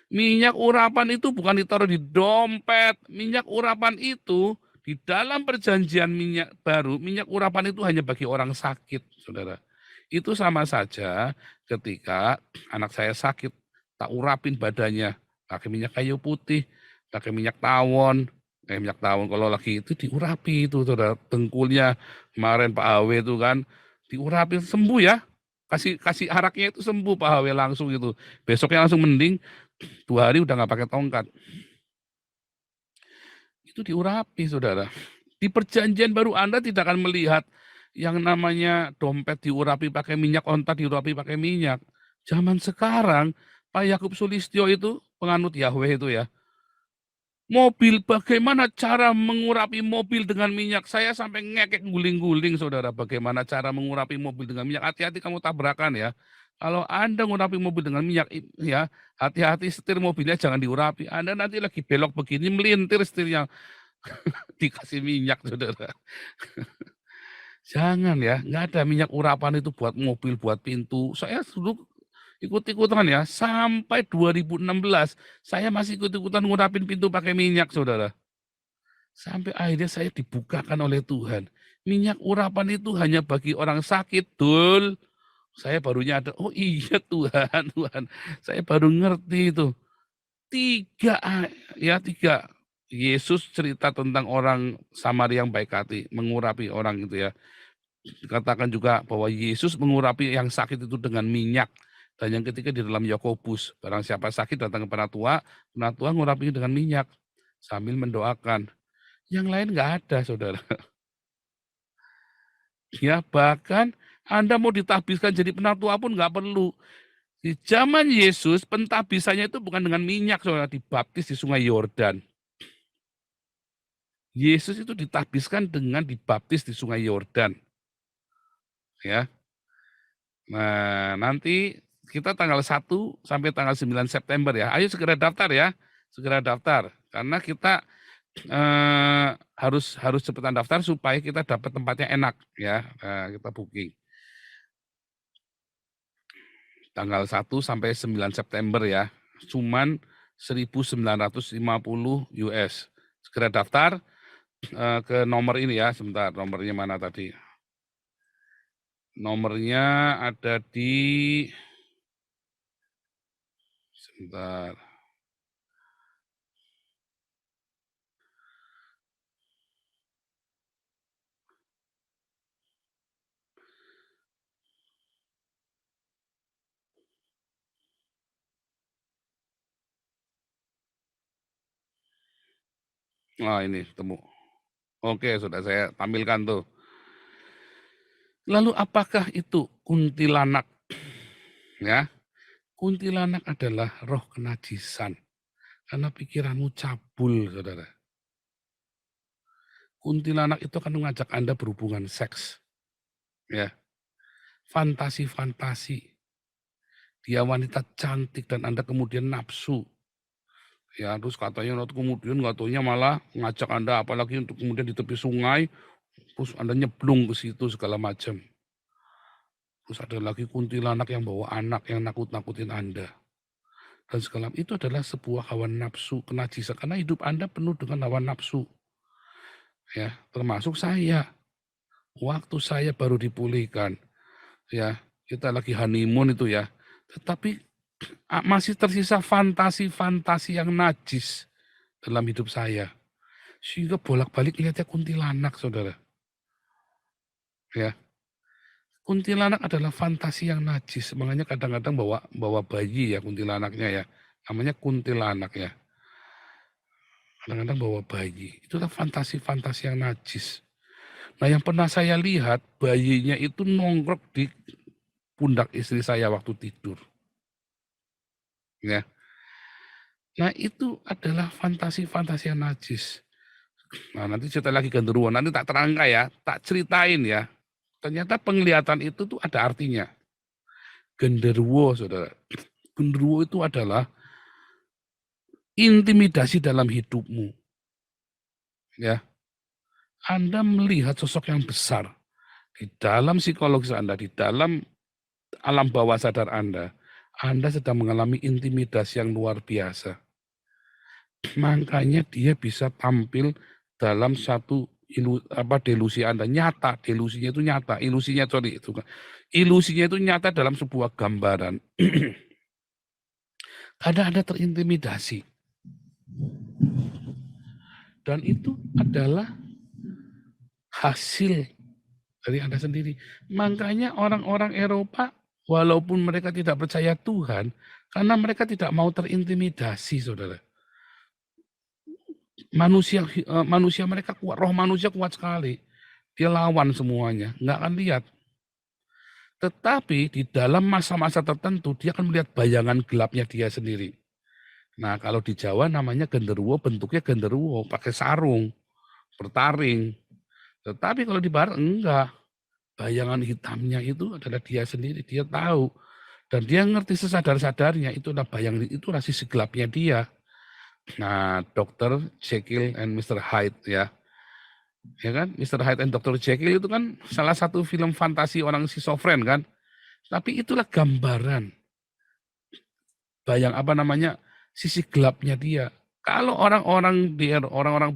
Minyak urapan itu bukan ditaruh di dompet. Minyak urapan itu di dalam perjanjian minyak baru, minyak urapan itu hanya bagi orang sakit, Saudara. Itu sama saja ketika anak saya sakit, tak urapin badannya, pakai minyak kayu putih, pakai minyak tawon, minyak tawon kalau lagi itu diurapi itu saudara, dengkulnya kemarin Pak HW itu kan diurapi sembuh ya, kasih kasih araknya itu sembuh Pak HW langsung itu, besoknya langsung mending, 2 hari udah nggak pakai tongkat, itu diurapi saudara. Di perjanjian baru Anda tidak akan melihat yang namanya dompet diurapi pakai minyak, onta diurapi pakai minyak. Zaman sekarang, Pak Yakub Sulistyo itu, penganut Yahweh itu ya, mobil, bagaimana cara mengurapi mobil dengan minyak? Saya sampai ngekek guling-guling, saudara. Bagaimana cara mengurapi mobil dengan minyak? Hati-hati kamu tabrakan ya. Kalau Anda mengurapi mobil dengan minyak, ya hati-hati setir mobilnya jangan diurapi. Anda nanti lagi belok begini, melintir setirnya, dikasih minyak, saudara. Jangan ya, nggak ada minyak urapan itu buat mobil, buat pintu. Saya dulu ikut-ikutan ya, sampai 2016 saya masih ikut-ikutan ngurapin pintu pakai minyak, saudara. Sampai akhirnya saya dibukakan oleh Tuhan. Minyak urapan itu hanya bagi orang sakit, Dul. Saya barunya ada, oh iya Tuhan, Tuhan. Saya baru ngerti itu. Tiga, ya tiga. Yesus cerita tentang orang Samaria yang baik hati, mengurapi orang itu ya. Dikatakan juga bahwa Yesus mengurapi yang sakit itu dengan minyak. Dan yang ketiga di dalam Yakobus, barang siapa sakit datang ke penatua ngurapinya dengan minyak sambil mendoakan. Yang lain nggak ada, saudara. Ya bahkan Anda mau ditahbiskan jadi penatua pun nggak perlu. Di zaman Yesus pentahbisannya itu bukan dengan minyak, saudara, dibaptis di Sungai Yordan. Yesus itu ditahbiskan dengan dibaptis di Sungai Yordan. Ya. Nah, nanti kita tanggal 1 sampai tanggal 9 September ya. Ayo segera daftar ya. Segera daftar karena kita harus cepetan daftar supaya kita dapat tempatnya enak ya. Nah, kita booking. Tanggal 1 sampai 9 September ya. Cuman 1.950 US. Segera daftar ke nomor ini ya. Sebentar, nomornya mana tadi? Nomornya ada di sebentar. Nah, ini temu. Oke, sudah saya tampilkan tuh. Lalu apakah itu kuntilanak? Ya, kuntilanak adalah roh kenajisan. Karena pikiranmu cabul, saudara. Kuntilanak itu akan mengajak Anda berhubungan seks. Ya, fantasi-fantasi. Dia wanita cantik dan Anda kemudian nafsu. Ya, terus katanya kemudian katanya malah ngajak Anda apalagi untuk kemudian di tepi sungai, terus Anda nyeblung ke situ segala macam. Terus ada lagi kuntilanak yang bawa anak yang nakut-nakutin Anda. Dan segala itu adalah sebuah hawa nafsu kenajisan karena hidup Anda penuh dengan hawa nafsu. Ya, termasuk saya. Waktu saya baru dipulihkan, ya, kita lagi honeymoon itu ya. Tetapi masih tersisa fantasi-fantasi yang najis dalam hidup saya. Sehingga bolak-balik lihatnya kuntilanak, saudara. Ya, kuntilanak adalah fantasi yang najis. Makanya kadang-kadang bawa bayi ya kuntilanaknya ya. Namanya kuntilanak ya. Kadang-kadang bawa bayi. Itulah fantasi-fantasi yang najis. Nah yang pernah saya lihat bayinya itu nongkrok di pundak istri saya waktu tidur. Ya. Nah itu adalah fantasi-fantasi yang najis. Nah nanti cerita lagi genderuwo, nanti tak terangkai ya, tak ceritain ya. Ternyata penglihatan itu tuh ada artinya. Genderuwo, saudara. Genderuwo itu adalah intimidasi dalam hidupmu. Ya, Anda melihat sosok yang besar di dalam psikologis Anda, di dalam alam bawah sadar Anda sedang mengalami intimidasi yang luar biasa. Makanya dia bisa tampil dalam satu delusi Anda nyata, delusinya itu nyata, ilusinya itu nyata dalam sebuah gambaran. Anda terintimidasi. Dan itu adalah hasil dari Anda sendiri. Makanya orang-orang Eropa, walaupun mereka tidak percaya Tuhan, karena mereka tidak mau terintimidasi, saudara. Manusia mereka kuat, roh manusia kuat sekali. Dia lawan semuanya, nggak akan lihat. Tetapi di dalam masa-masa tertentu, dia akan melihat bayangan gelapnya dia sendiri. Nah, kalau di Jawa namanya genderuwo, bentuknya genderuwo, pakai sarung, bertaring. Tetapi kalau di Barat, enggak. Bayangan hitamnya itu adalah dia sendiri, dia tahu. Dan dia ngerti sesadar-sadarnya, itu adalah bayangan, itu adalah sisi gelapnya dia. Nah, Dr. Jekyll and Mr. Hyde, ya kan, Mr. Hyde and Dr. Jekyll itu kan salah satu film fantasi orang schizofren kan. Tapi itulah gambaran sisi gelapnya dia. Kalau orang-orang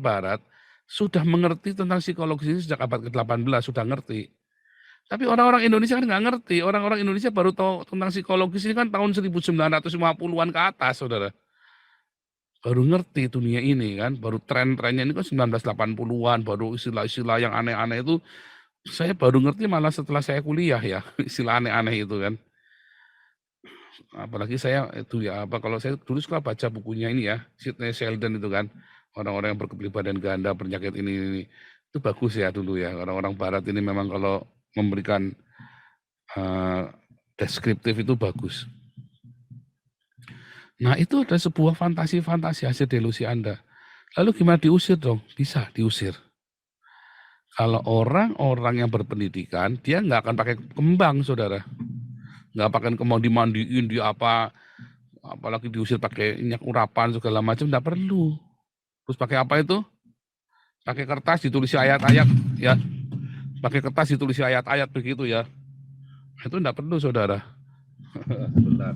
barat sudah mengerti tentang psikologis ini sejak abad ke-18, sudah ngerti. Tapi orang-orang Indonesia kan nggak ngerti. Orang-orang Indonesia baru tahu tentang psikologis ini kan tahun 1950-an ke atas, saudara. Baru ngerti dunia ini kan, baru tren-trennya ini kan 1980-an, baru istilah-istilah yang aneh-aneh itu saya baru ngerti malah setelah saya kuliah ya, istilah aneh-aneh itu kan. Apalagi saya itu ya, kalau saya dulu suka baca bukunya ini ya, Sidney Sheldon itu kan, orang-orang yang berkepribadian ganda, penyakit ini. Itu bagus ya dulu ya, orang-orang barat ini memang kalau memberikan deskriptif itu bagus. Nah itu adalah sebuah fantasi-fantasi hasil delusi Anda. Lalu gimana diusir dong? Bisa diusir. Kalau orang-orang yang berpendidikan, dia nggak akan pakai kembang, saudara. Nggak pakai kembang dimandiin, di apa, apalagi diusir pakai minyak urapan segala macam, nggak perlu. Terus pakai apa itu? Pakai kertas ditulis ayat-ayat, ya. Pakai kertas ditulis ayat-ayat begitu ya. Itu nggak perlu, saudara. Bentar.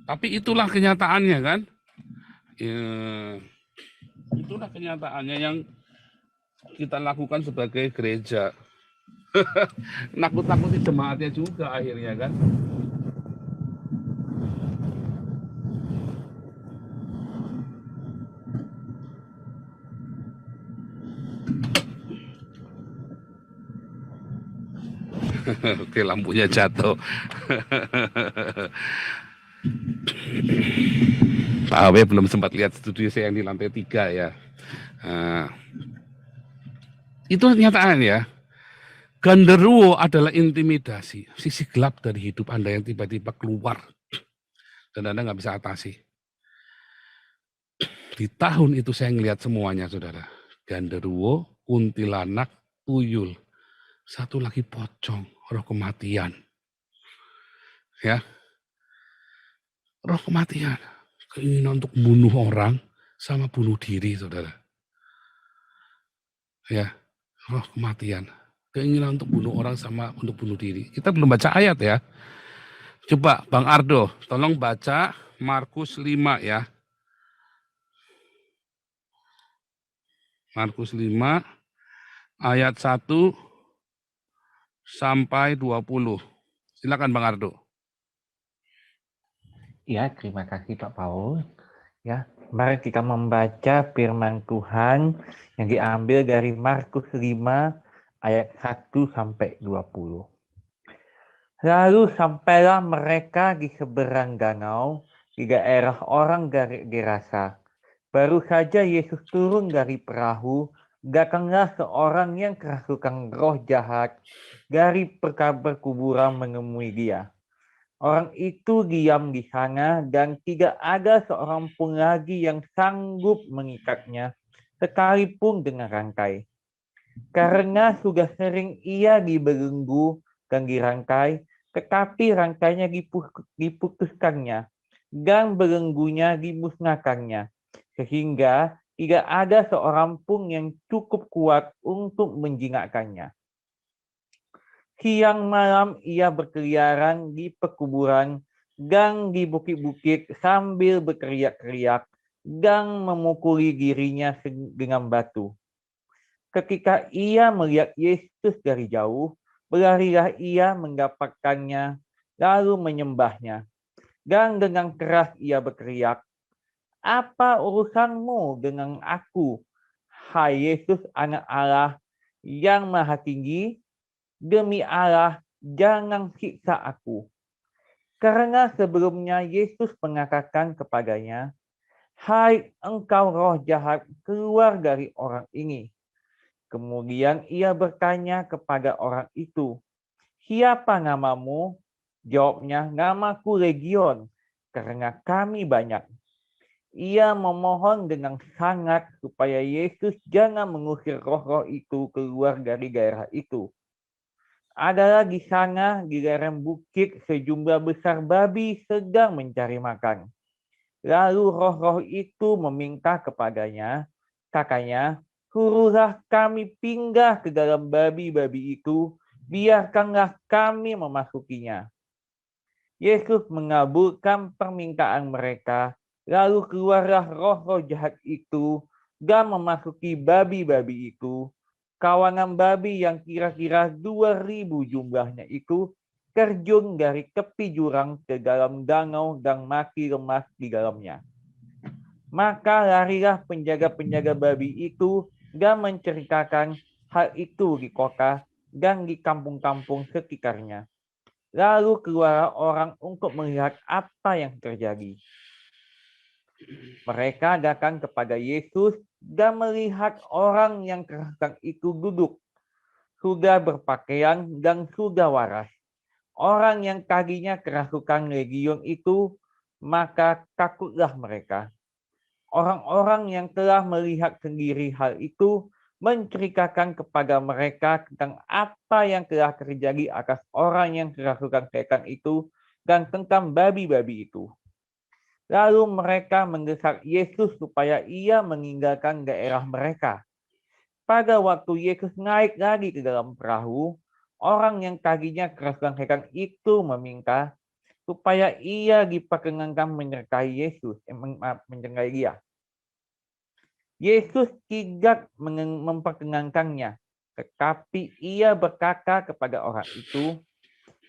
Tapi itulah kenyataannya kan. Ya, itulah kenyataannya yang kita lakukan sebagai gereja. Nakut-nakuti jemaatnya juga akhirnya kan. Oke, lampunya jatuh. Pak Awe belum sempat lihat studio saya yang di lantai 3 ya. Itu kenyataan ya. Genderuwo adalah intimidasi, sisi gelap dari hidup Anda yang tiba-tiba keluar dan Anda nggak bisa atasi. Di tahun itu saya ngelihat semuanya, saudara. Genderuwo, kuntilanak, tuyul. Satu lagi pocong, roh kematian. Ya, roh kematian, keinginan untuk bunuh orang sama bunuh diri, saudara. Ya, roh kematian, keinginan untuk bunuh orang sama untuk bunuh diri. Kita belum baca ayat ya. Coba Bang Ardo, tolong baca Markus 5 ya. Markus 5 ayat 1 sampai 20. Silakan Bang Ardo. Ya, terima kasih Pak Paul. Ya, mari kita membaca firman Tuhan yang diambil dari Markus 5 ayat 1 sampai 20. Lalu sampailah mereka di seberang danau di daerah orang Gerasa. Baru saja Yesus turun dari perahu, datanglah seorang yang kerasukan roh jahat dari perkuburan menemui dia. Orang itu diam di sana dan tidak ada seorang pun lagi yang sanggup mengikatnya, sekalipun dengan rantai. Karena sudah sering ia dibelenggu dan dirangkai, tetapi rangkainya diputuskannya, dan belenggunya dimusnahkannya, sehingga tidak ada seorang pun yang cukup kuat untuk menjinakkannya. Siang malam ia berkeliaran di pekuburan dan di bukit-bukit sambil berteriak-teriak dan memukuli dirinya dengan batu. Ketika ia melihat Yesus dari jauh, berlarilah ia mendapatkannya, lalu menyembahnya. Dan dengan keras ia berteriak, "Apa urusanmu dengan aku, hai Yesus anak Allah yang maha tinggi? Demi Allah, jangan siksa aku." Karena sebelumnya Yesus mengatakan kepadanya, "Hai engkau roh jahat, keluar dari orang ini." Kemudian ia bertanya kepada orang itu, "Siapa namamu?" Jawabnya, "Namaku Legion, karena kami banyak." Ia memohon dengan sangat supaya Yesus jangan mengusir roh-roh itu keluar dari daerah itu. Adalah di sana di lereng bukit sejumlah besar babi sedang mencari makan. Lalu roh-roh itu meminta kepadanya, kakaknya, "Suruhlah kami pindah ke dalam babi-babi itu, biarkanlah kami memasukinya." Yesus mengabulkan permintaan mereka, lalu keluarlah roh-roh jahat itu dan memasuki babi-babi itu. Kawanan babi yang kira-kira 2.000 jumlahnya itu terjun dari tepi jurang ke dalam danau dan mati lemas di dalamnya. Maka larilah penjaga-penjaga babi itu dan menceritakan hal itu di kota dan di kampung-kampung sekitarnya. Lalu keluar orang untuk melihat apa yang terjadi. Mereka datang kepada Yesus dan melihat orang yang kerasukan itu duduk, sudah berpakaian dan sudah waras. Orang yang kakinya kerasukan legion itu, maka takutlah mereka. Orang-orang yang telah melihat sendiri hal itu menceritakan kepada mereka tentang apa yang telah terjadi atas orang yang kerasukan setan itu dan tentang babi-babi itu. Lalu mereka mendesak Yesus supaya ia meninggalkan daerah mereka. Pada waktu Yesus naik lagi ke dalam perahu, orang yang kakinya kerasukan setan itu meminta supaya ia diperkenankan menyertai menyertai dia. Yesus tidak memperkenankannya, tetapi ia berkata kepada orang itu,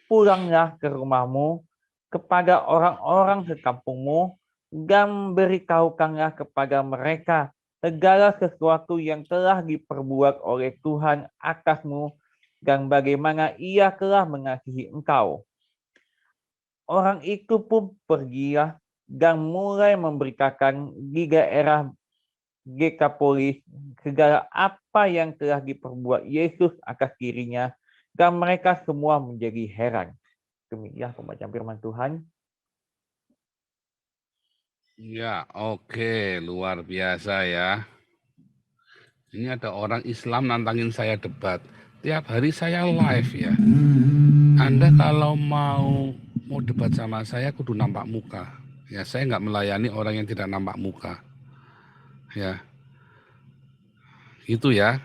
"Pulanglah ke rumahmu, kepada orang-orang sekampungmu, dan beritahukanlah kepada mereka segala sesuatu yang telah diperbuat oleh Tuhan atasmu dan bagaimana ia telah mengasihi engkau." Orang itu pun pergilah dan mulai memberitakan di daerah Dekapolis segala apa yang telah diperbuat Yesus atas dirinya, dan mereka semua menjadi heran. Demikian pembacaan firman Tuhan. Ya, oke, luar biasa ya. Ini ada orang Islam nantangin saya debat. Tiap hari saya live ya. Anda kalau mau debat sama saya kudu nampak muka. Ya, saya nggak melayani orang yang tidak nampak muka. Ya, itu ya.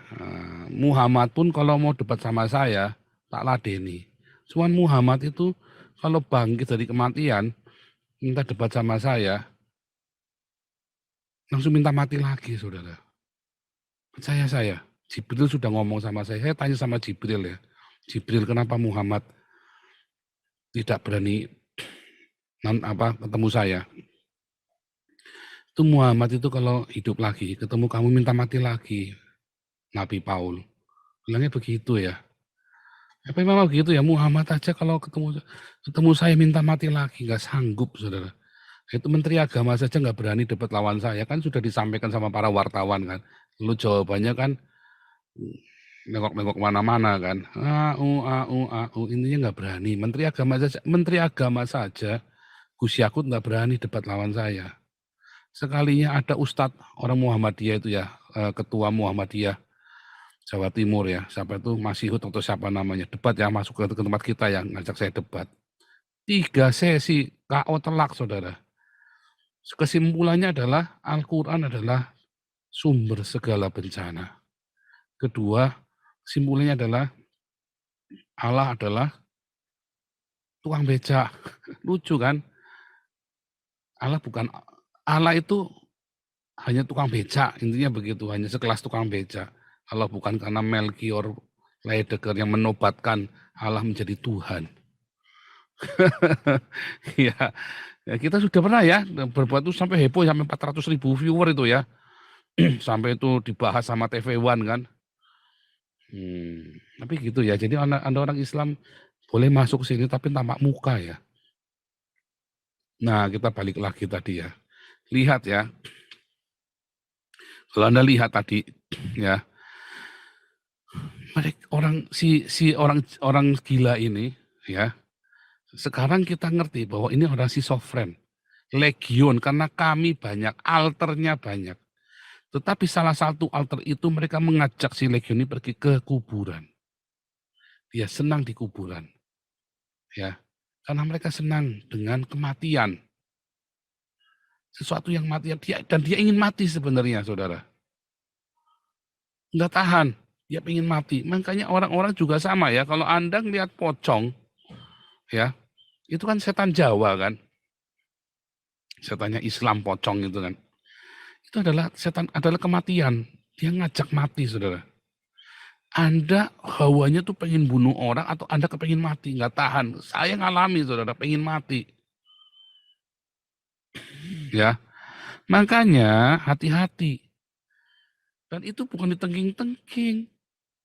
Muhammad pun kalau mau debat sama saya, tak ladeni. Cuman Muhammad itu kalau bangkit dari kematian, minta debat sama saya, langsung minta mati lagi, saudara. Percaya saya, Jibril sudah ngomong sama saya tanya sama Jibril ya. Jibril, kenapa Muhammad tidak berani ketemu saya? Itu Muhammad itu kalau hidup lagi, ketemu kamu minta mati lagi. Nabi Paul. Bilangnya begitu ya. Apa memang begitu ya, Muhammad aja kalau ketemu saya minta mati lagi, nggak sanggup, saudara. Itu Menteri Agama saja nggak berani debat lawan saya, kan sudah disampaikan sama para wartawan kan. Lalu jawabannya kan nengok-nengok mana-mana kan. Intinya nggak berani. Menteri Agama saja, Gus Yakut nggak berani debat lawan saya. Sekalinya ada Ustadz orang Muhammadiyah itu ya, ketua Muhammadiyah, Jawa Timur ya, siapa itu Masihut atau siapa namanya, debat ya, masuk ke tempat kita yang ngajak saya debat. 3 sesi KO telak, saudara. Kesimpulannya adalah Al-Quran adalah sumber segala bencana. Kedua, kesimpulannya adalah Allah adalah tukang becak. Lucu kan? Allah itu hanya tukang becak, intinya begitu, hanya sekelas tukang becak. Allah bukan karena Melkior Ledeker yang menobatkan Allah menjadi Tuhan. Ya, ya, kita sudah pernah ya berbuat itu sampai heboh sampai 400.000 viewer itu ya. Sampai itu dibahas sama TV One kan. Tapi gitu ya. Jadi ada orang Islam boleh masuk sini tapi tampak muka ya. Nah, kita balik lagi tadi ya. Lihat ya. Kalau Anda lihat tadi ya. Orang gila ini ya. Sekarang kita ngerti bahwa ini orang schizofren. Legion karena kami banyak, alternya banyak. Tetapi salah satu alter itu mereka mengajak si Legion ini pergi ke kuburan. Dia senang di kuburan. Ya. Karena mereka senang dengan kematian. Sesuatu yang mati dan dia ingin mati sebenarnya, saudara. Nggak tahan, dia ingin mati. Makanya orang-orang juga sama ya. Kalau Anda ngelihat pocong, ya, itu kan setan Jawa kan. Setannya Islam pocong itu kan. Itu adalah setan, adalah kematian. Dia ngajak mati, saudara. Anda hawanya tuh pengen bunuh orang atau Anda kepengin mati, nggak tahan. Saya ngalami, saudara, pengen mati. Ya, makanya hati-hati. Dan itu bukan ditengking-tengking,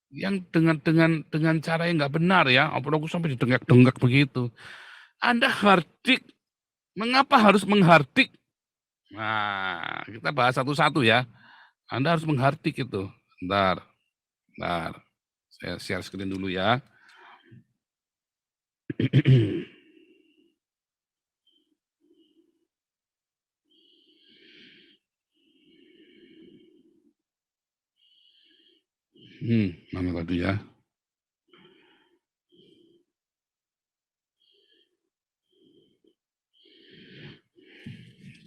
yang dengan cara yang nggak benar ya, apalagi sampai didengak-dengak begitu. Anda hardik, mengapa harus menghardik? Nah, kita bahas satu-satu ya. Anda harus menghardik itu. Bentar, saya share screen dulu ya. Mana tadi ya?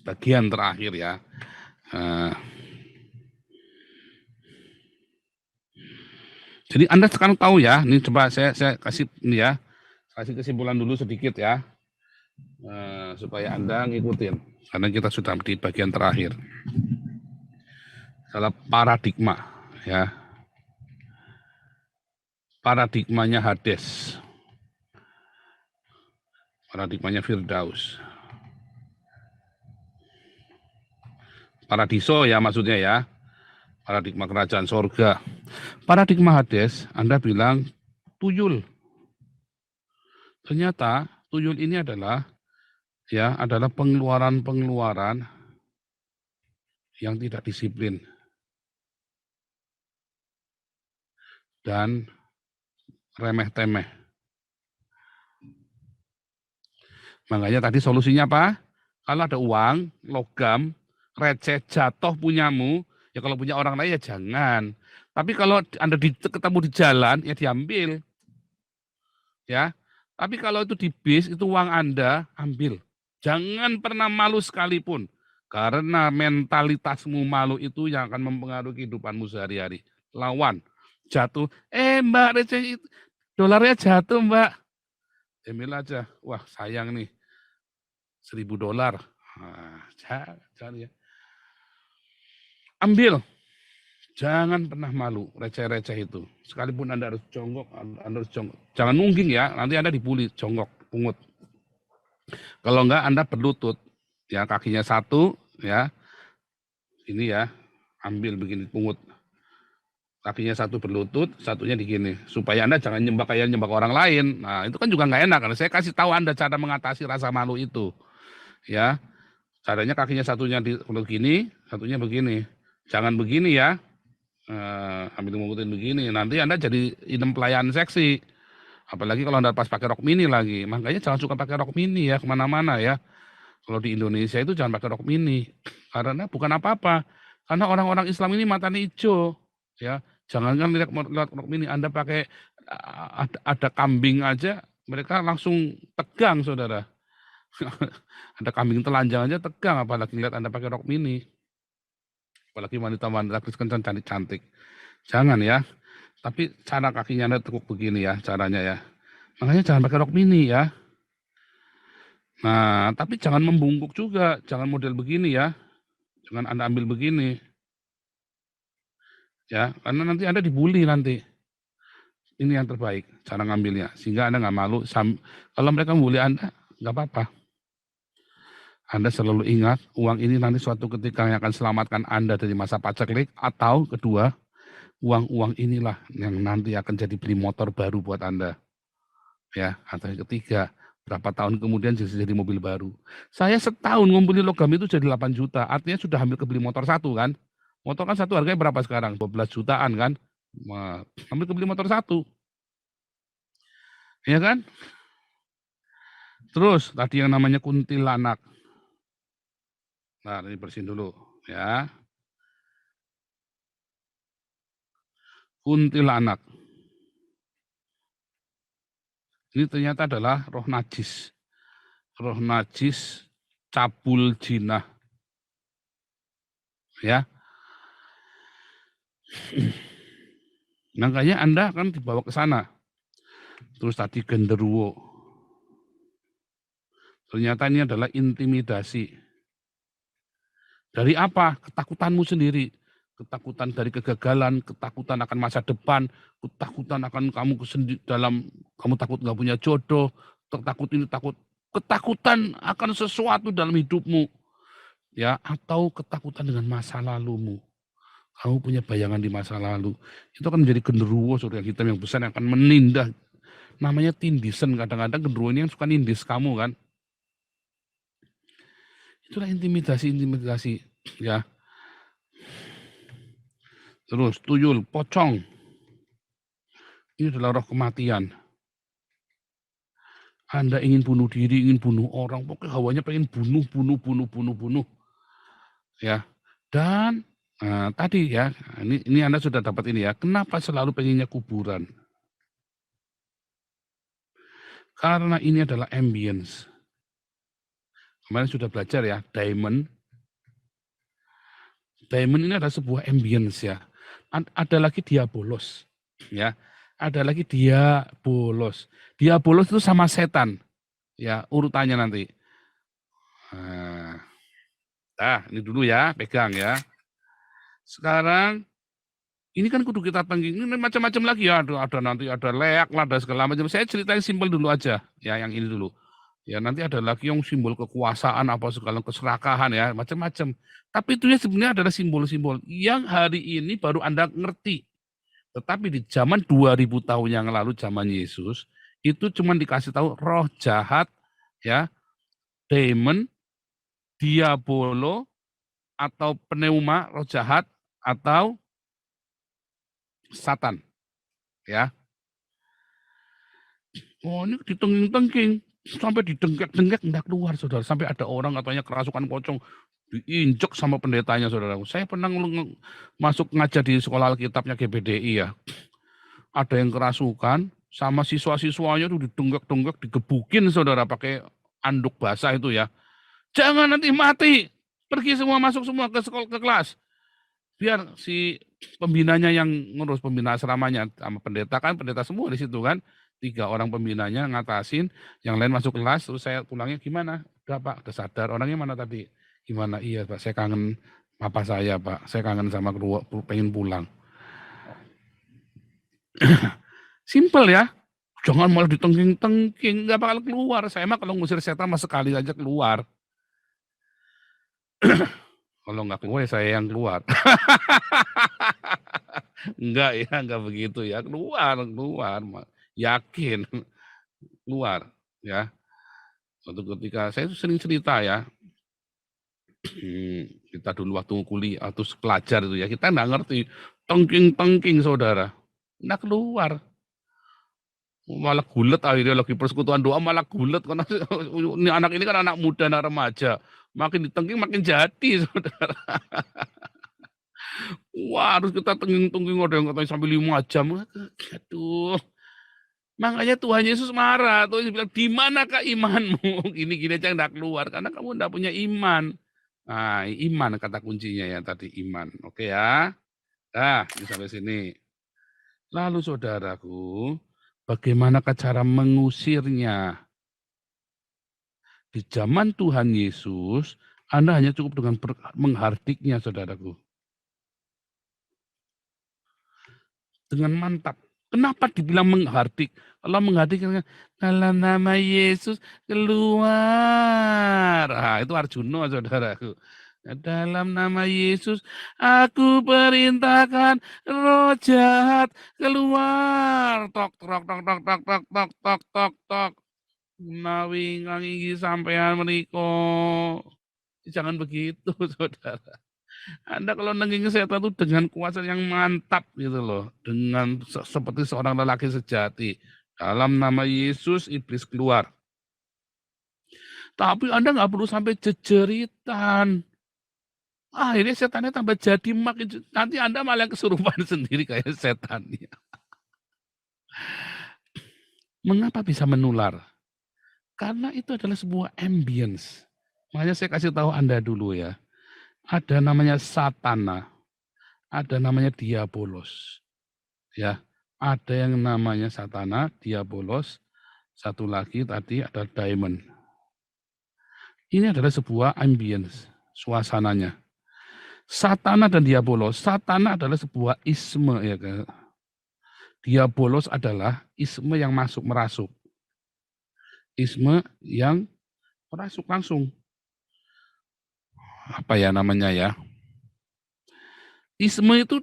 Bagian terakhir ya. Jadi Anda sekarang tahu ya, ini coba saya kasih ini ya, kasih kesimpulan dulu sedikit ya, supaya Anda ngikutin, karena kita sudah di bagian terakhir. Salah paradigma ya, paradigmanya Hades, paradigmanya Firdaus, paradiso ya maksudnya ya, paradigma kerajaan sorga. Paradigma Hades, Anda bilang tuyul. Ternyata tuyul ini adalah pengeluaran-pengeluaran yang tidak disiplin dan remeh-temeh. Makanya tadi solusinya apa? Kalau ada uang, logam, receh, jatuh punyamu, ya kalau punya orang lain ya jangan. Tapi kalau Anda ketemu di jalan, ya diambil. Ya. Tapi kalau itu di bis, itu uang Anda, ambil. Jangan pernah malu sekalipun. Karena mentalitasmu malu itu yang akan mempengaruhi kehidupanmu sehari-hari. Lawan. Jatuh. Mbak, receh itu. Dolarnya jatuh, Mbak. Ambil aja. Wah, sayang nih. $1.000. Nah, jangan ya. Ambil. Jangan pernah malu receh-receh itu. Sekalipun Anda harus jongkok, Anda harus jongkok. Jangan nungging ya, nanti Anda dibully, jongkok, pungut. Kalau enggak Anda berlutut. Ya, kakinya satu, ya. Ini ya, ambil begini, pungut. Kakinya satu berlutut, satunya di gini. Supaya Anda jangan nyembah kayak nyembah orang lain. Nah, itu kan juga enggak enak. Karena saya kasih tahu Anda cara mengatasi rasa malu itu. Ya, caranya kakinya satunya di begini, satunya begini. Jangan begini ya. Ambil ngumputin begini. Nanti Anda jadi idem pelayan seksi. Apalagi kalau Anda pas pakai rok mini lagi. Makanya jangan suka pakai rok mini ya kemana-mana ya. Kalau di Indonesia itu jangan pakai rok mini. Karena bukan apa-apa. Karena orang-orang Islam ini matanya hijau. Ya, Jangankan lihat rok mini, Anda pakai ada kambing aja, mereka langsung tegang, saudara. Ada kambing telanjang aja tegang, apalagi lihat Anda pakai rok mini. Apalagi wanita-wanita Kristen cantik-cantik. Jangan ya. Tapi cara kakinya Anda tekuk begini ya, caranya ya. Makanya jangan pakai rok mini ya. Nah, tapi jangan membungkuk juga, jangan model begini ya. Jangan Anda ambil begini. Ya, karena nanti Anda dibully nanti. Ini yang terbaik, cara ngambilnya. Sehingga Anda nggak malu. Kalau mereka membuli Anda, nggak apa-apa. Anda selalu ingat, uang ini nanti suatu ketika yang akan selamatkan Anda dari masa paceklik, atau kedua, uang-uang inilah yang nanti akan jadi beli motor baru buat Anda. Ya, atau yang ketiga, berapa tahun kemudian jadi mobil baru. Saya setahun ngumpulin logam itu jadi 8 juta, artinya sudah hampir kebeli motor satu kan. Motor kan satu harganya berapa sekarang? 12 jutaan kan. Wah, hampir kebeli motor satu. Ya kan? Terus tadi yang namanya kuntilanak. Nah, ini bersihin dulu ya. Kuntilanak. Ini ternyata adalah roh najis. Roh najis cabul jinah. Ya. Makanya Anda akan dibawa ke sana. Terus tadi genderuwo. Ternyata ini adalah intimidasi. Dari apa? Ketakutanmu sendiri. Ketakutan dari kegagalan, ketakutan akan masa depan, ketakutan akan kamu kamu takut nggak punya jodoh, ketakutan akan sesuatu dalam hidupmu, ya, atau ketakutan dengan masa lalumu. Kamu punya bayangan di masa lalu, itu akan menjadi genderuwo surga hitam yang besar yang akan menindah. Namanya tindisen, kadang-kadang genderuwo ini yang suka nindis kamu kan. Itulah intimidasi, ya. Terus tuyul, pocong. Ini adalah roh kematian. Anda ingin bunuh diri, ingin bunuh orang, pokoknya hawanya pengen bunuh. Ya. Dan tadi ya, ini Anda sudah dapat ini ya. Kenapa selalu pengennya kuburan? Karena ini adalah ambience. Kemarin sudah belajar ya, diamond. Diamond ini adalah sebuah ambience ya. Ada lagi diabolos, ya. Ada lagi diabolos. Diabolos itu sama setan, ya, urutannya nanti. Nah, ini dulu ya, pegang ya. Sekarang ini kan kudu kita tengking, ini macam-macam lagi ya, ada nanti ada leak lah, ada segala macam. Saya ceritain simpel dulu aja, ya, yang ini dulu. Ya, nanti ada lagi yang simbol kekuasaan, apa segala keserakahan ya, macam-macam. Tapi itu ya sebenarnya adalah simbol-simbol yang hari ini baru Anda ngerti. Tetapi di zaman 2000 tahun yang lalu, zaman Yesus, itu cuma dikasih tahu roh jahat, ya, demon, diabolo, atau pneuma, roh jahat, atau Satan, ya. Oh, ini ditengking-tengking, sampai didengkek-dengkek enggak keluar, saudara. Sampai ada orang katanya kerasukan pocong, diinjek sama pendetanya, saudara. Saya pernah masuk ngajar di sekolah Alkitabnya GBDI ya. Ada yang kerasukan, sama siswa-siswanya tuh didengkek-dengkek, digebukin, saudara, pakai anduk basah itu ya. Jangan nanti mati, pergi semua, masuk semua ke sekolah, ke kelas. Biar si pembinanya yang ngurus, pembina asramanya sama pendeta, kan pendeta semua di situ kan, 3 orang pembinanya ngatasin, yang lain masuk kelas. Terus saya pulangnya gimana? Udah Pak, udah sadar. Orangnya mana tadi? Gimana? Iya Pak, saya kangen papa saya Pak, saya kangen sama keluar, pengen pulang. Simple ya, jangan malah ditengking-tengking, nggak bakal keluar. Saya mah kalau ngusir setan mah sekali aja keluar. Kalau nggak keluar ya saya yang keluar. Enggak ya, enggak begitu ya. Keluar. Yakin. Keluar ya. Suatu ketika saya sering cerita ya. Kita dulu waktu kuliah atau pelajar itu ya, kita enggak ngerti. Tengking saudara. Enggak keluar. Malah gulet akhirnya, lagi persekutuan doa malah gulet. Karena ini anak ini kan anak muda, anak remaja. Makin ditengking makin jadi saudara. Wah, harus kita tenging-tenging, ada yang katanya sampai 5 jam. Aduh. Makanya Tuhan Yesus marah. Tuhan Yesus bilang, di manakah imanmu? Gini-gini aja enggak keluar, karena kamu enggak punya iman. Nah, iman kata kuncinya ya tadi, iman. Oke ya. Nah, ini sampai sini. Lalu saudaraku, bagaimanakah cara mengusirnya? Di zaman Tuhan Yesus, Anda hanya cukup dengan menghardiknya, saudaraku. Dengan mantap. Kenapa dibilang menghardik? Kalau menghardik kan dalam nama Yesus keluar. Ah, itu Arjuna, saudaraku. Dalam nama Yesus aku perintahkan roh jahat keluar. Tok tok tok tok tok tok tok tok tok tok. Menawi ngangi sampean meniko. Jangan begitu, saudara. Anda kalau nenging setan itu dengan kuasa yang mantap gitu loh. Dengan seperti seorang lelaki sejati. Dalam nama Yesus iblis keluar. Tapi Anda nggak perlu sampai jejeritan. Akhirnya setannya tambah jadi makin, nanti Anda malah kesurupan sendiri kayak setannya. Mengapa bisa menular? Karena itu adalah sebuah ambience. Makanya saya kasih tahu Anda dulu ya. Ada namanya Satana, ada namanya Diabolos. Ya, ada yang namanya Satana, Diabolos, satu lagi tadi ada Diamond. Ini adalah sebuah ambience, suasananya. Satana dan Diabolos, Satana adalah sebuah isme ya kan. Diabolos adalah isme yang masuk merasuk. Isme yang merasuk langsung. Apa ya namanya ya? Isme itu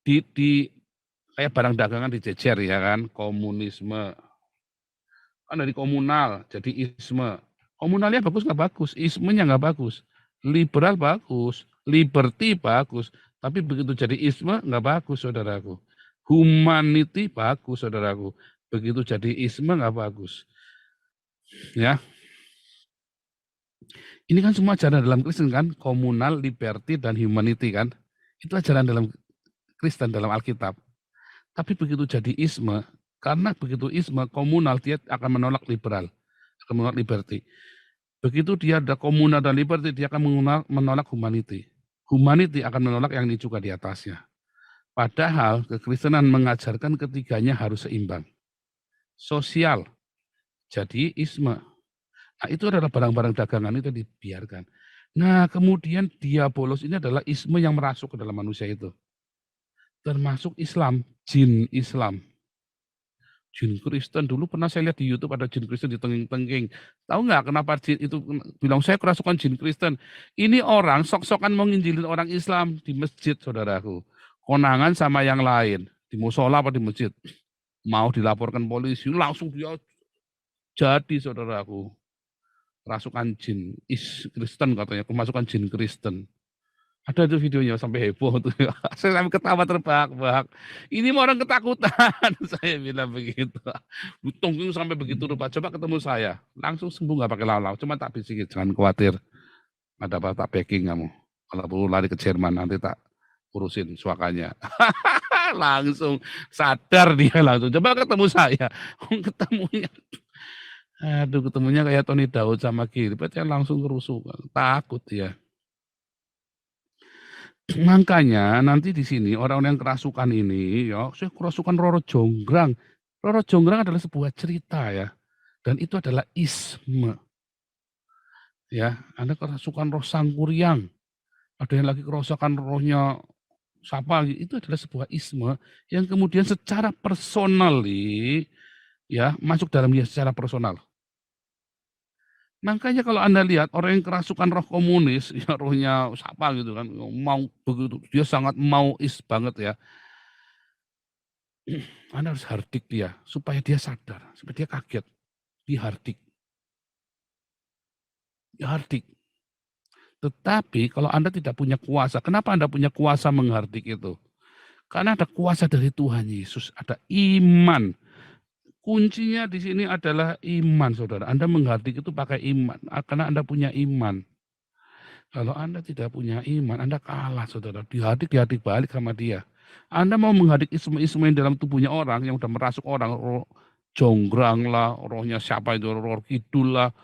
di kayak barang dagangan dijejer ya kan, komunisme. Kan dari komunal jadi isme. Komunalnya bagus nggak bagus, ismenya nggak bagus. Liberal bagus, liberty bagus, tapi begitu jadi isme nggak bagus, saudaraku. Humanity bagus, saudaraku. Begitu jadi isme nggak bagus. Ya, ini kan semua ajaran dalam Kristen kan, komunal, liberty, dan humanity kan. Itu ajaran dalam Kristen, dalam Alkitab. Tapi begitu jadi isme, karena begitu isme, komunal, dia akan menolak liberal, akan menolak liberty. Begitu dia ada komunal dan liberty, dia akan menolak humanity. Humanity akan menolak yang ini juga di atasnya. Padahal kekristenan mengajarkan ketiganya harus seimbang. Sosial, jadi isme. Nah, itu adalah barang-barang dagangan itu dibiarkan. Nah, kemudian Diabolos ini adalah isme yang merasuk ke dalam manusia itu. Termasuk Islam, jin Islam. Jin Kristen, dulu pernah saya lihat di YouTube ada jin Kristen di tengking-tengking. Tahu nggak kenapa jin itu bilang saya kerasukan jin Kristen? Ini orang sok-sokan mau nginjilin orang Islam di masjid, saudaraku. Konangan sama yang lain, di musola apa di masjid. Mau dilaporkan polisi, langsung dia jadi, saudaraku. Kerasukan jin Kristen katanya, kemasukan jin Kristen. Ada tuh videonya sampai heboh tuh. Saya sampai ketawa terbahak-bahak. Ini mau orang ketakutan. Saya bilang begitu. Tunggu sampai begitu rupa. Coba ketemu saya. Langsung sembuh nggak pakai lalau. Cuma tak bisikin, jangan khawatir. Ada apa tak packing kamu. Kalau perlu lari ke Jerman nanti tak urusin suakanya. Langsung sadar dia langsung. Coba ketemu saya. Ketemunya. Aduh, ketemunya kayak Tony Daud sama Gilbert yang langsung kerusukan. Takut dia. Makanya nanti di sini orang-orang yang kerasukan ini, ya, saya kerasukan Roro Jonggrang. Roro Jonggrang adalah sebuah cerita ya, dan itu adalah isme. Ya, Anda kerasukan roh Sangkuriang, ada yang lagi kerasukan rohnya siapa, itu adalah sebuah isme yang kemudian secara personal, ya, masuk dalam dia secara personal. Makanya kalau Anda lihat orang yang kerasukan roh komunis, ya rohnya siapa gitu kan, mau begitu, dia sangat mauis banget ya. Anda harus hardik dia, supaya dia sadar, supaya dia kaget, dihardik. Dihardik. Tetapi kalau Anda tidak punya kuasa, kenapa Anda punya kuasa menghardik itu? Karena ada kuasa dari Tuhan Yesus, ada iman. Kuncinya di sini adalah iman, saudara. Anda menghardik itu pakai iman, karena Anda punya iman. Kalau Anda tidak punya iman, Anda kalah, saudara. Dihadik balik sama dia. Anda mau menghadik isme-isme dalam tubuhnya orang yang udah merasuk orang, roh jonggrang lah, rohnya siapa itu, roh kidul lah,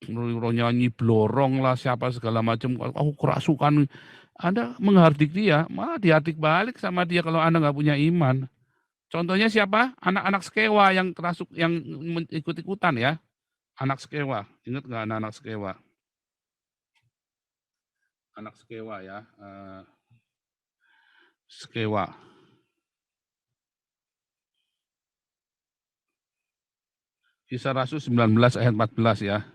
rohnya Nyi Blorong lah, siapa segala macam. Aku kerasukan. Anda menghardik dia, malah dihadik balik sama dia kalau Anda nggak punya iman. Contohnya siapa? Anak-anak sekewa yang kerasuk, yang ikut-ikutan ya. Anak sekewa. Ingat nggak anak-anak sekewa? Anak sekewa ya. Sekewa. Kisah Rasul 19 ayat 14 ya.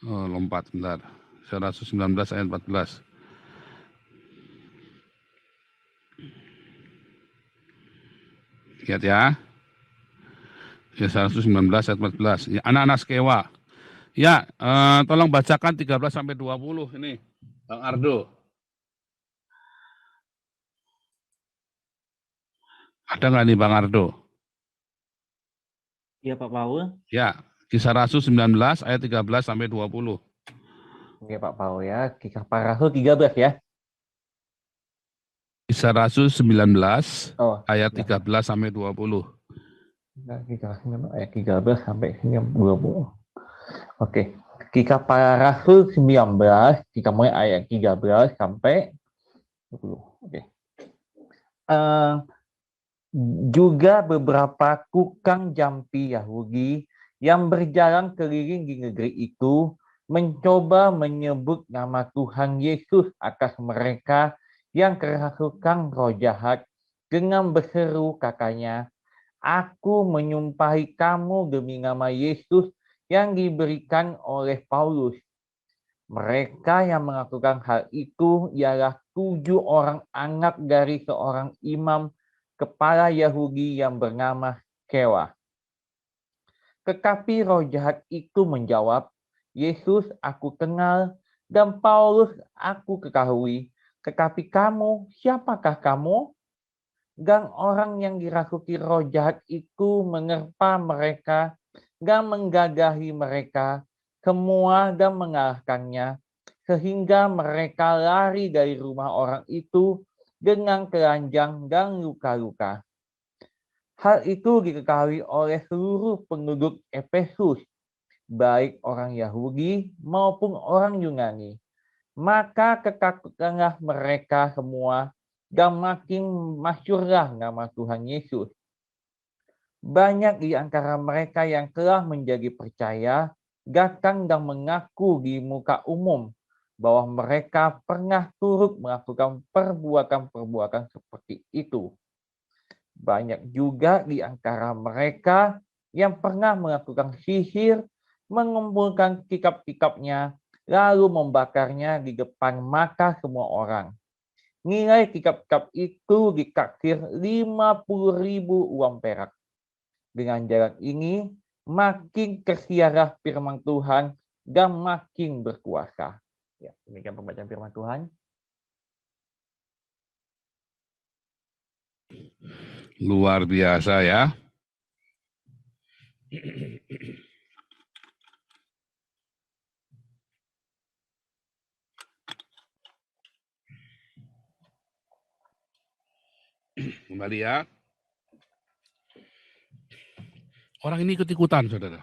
Oh, lompat bentar. Kisah Rasul 19 ayat 14. Lihat ya. Kisah Rasul 19 ayat 14. Ya, anak-anak sekewa. Ya, tolong bacakan 13 sampai 20 ini. Bang Ardo. Ada nggak nih Bang Ardo? Iya Pak Paul. Ya, Kisah Rasul 19 ayat 13 sampai 20. Oke Pak Paul ya, Kisah Para Rasul 13 ya. Kisah Rasul 19 Oh, ayat ya. 13 sampai 20. Ayat 13 sampai 20. Oke. Kisah Para Rasul 19, kita mulai ayat 13 sampai 20. Oke. Juga beberapa tukang jampi Yahudi yang berjalan keliling di negeri itu mencoba menyebut nama Tuhan Yesus atas mereka yang kerasukan roh jahat dengan berseru katanya, "Aku menyumpahi kamu demi nama Yesus yang diberikan oleh Paulus." Mereka yang melakukan hal itu ialah 7 orang anak dari seorang imam kepala Yahudi yang bernama Kewa. Tetapi roh jahat itu menjawab, "Yesus aku kenal dan Paulus aku ketahui. Tetapi kamu, siapakah kamu?" Dan orang yang dirasuki roh jahat itu menerpa mereka dan menggagahi mereka semua dan mengalahkannya, sehingga mereka lari dari rumah orang itu dengan telanjang dan luka-luka. Hal itu diketahui oleh seluruh penduduk Efesus, baik orang Yahudi maupun orang Yunani. Maka ketakutanlah mereka semua dan makin masyhurlah nama Tuhan Yesus. Banyak di antara mereka yang telah menjadi percaya datang dan mengaku di muka umum bahwa mereka pernah turut melakukan perbuatan-perbuatan seperti itu. Banyak juga di antara mereka yang pernah melakukan sihir, mengumpulkan kitab-kitabnya, lalu membakarnya di depan mata semua orang. Nilai kitab-kitab itu ditaksir 50.000 uang perak. Dengan jalan ini, makin tersiarlah firman Tuhan dan makin berkuasa. Ya, demikian pembacaan firman Tuhan. Luar biasa ya. Kembali ya. Orang ini ikut-ikutan, saudara.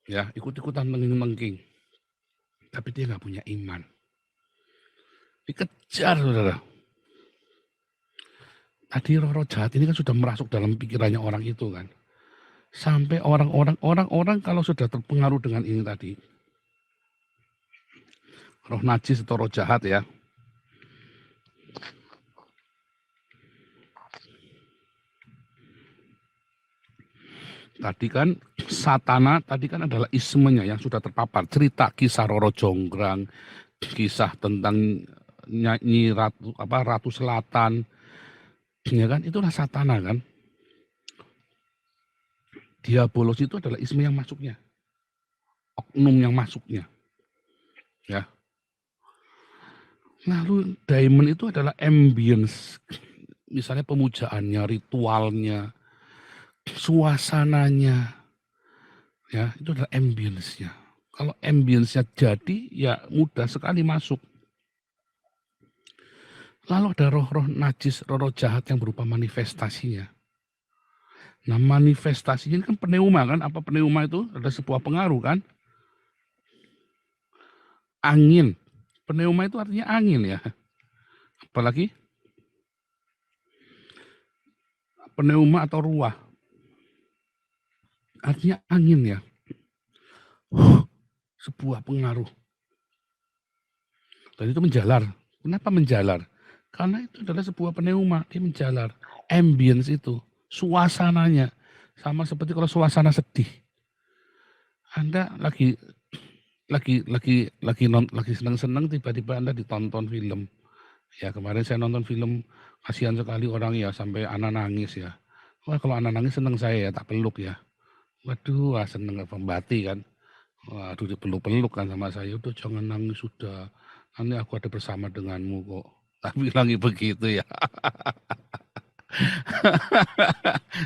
Ya, ikut-ikutan mengking. Tapi dia nggak punya iman. Dikejar, saudara. Tadi roh jahat ini kan sudah merasuk dalam pikirannya orang itu kan. Sampai orang-orang kalau sudah terpengaruh dengan ini tadi, roh najis atau roh jahat ya, tadi kan satana tadi kan adalah ismenya yang sudah terpapar, cerita kisah Roro Jonggrang, kisah tentang nyanyi ratu selatan, ya kan, itulah satana kan. Diabolos itu adalah isme yang masuknya, oknum yang masuknya, ya. Lalu diamond itu adalah ambience, misalnya pemujaannya, ritualnya, suasananya, ya itu adalah ambience-nya. Kalau ambience-nya jadi, ya mudah sekali masuk. Lalu ada roh-roh najis, roh-roh jahat yang berupa manifestasinya. Nah, manifestasinya ini kan pneuma kan? Apa pneuma itu? Ada sebuah pengaruh kan? Angin. Pneuma itu artinya angin ya. Apalagi pneuma atau ruah. Artinya angin ya. Sebuah pengaruh. Dan itu menjalar. Kenapa menjalar? Karena itu adalah sebuah pneuma. Dia menjalar. Ambience itu. Suasananya. Sama seperti kalau suasana sedih. Anda lagi senang-senang, tiba-tiba Anda ditonton film. Ya kemarin saya nonton film, kasihan sekali orang ya, sampai anak nangis ya. Wah kalau anak nangis senang saya ya, tak peluk ya. Waduh, seneng pembati kan. Waduh dipeluk-peluk kan sama saya. Udah jangan nangis sudah. Nanti aku ada bersama denganmu kok. Tak bilangi begitu ya.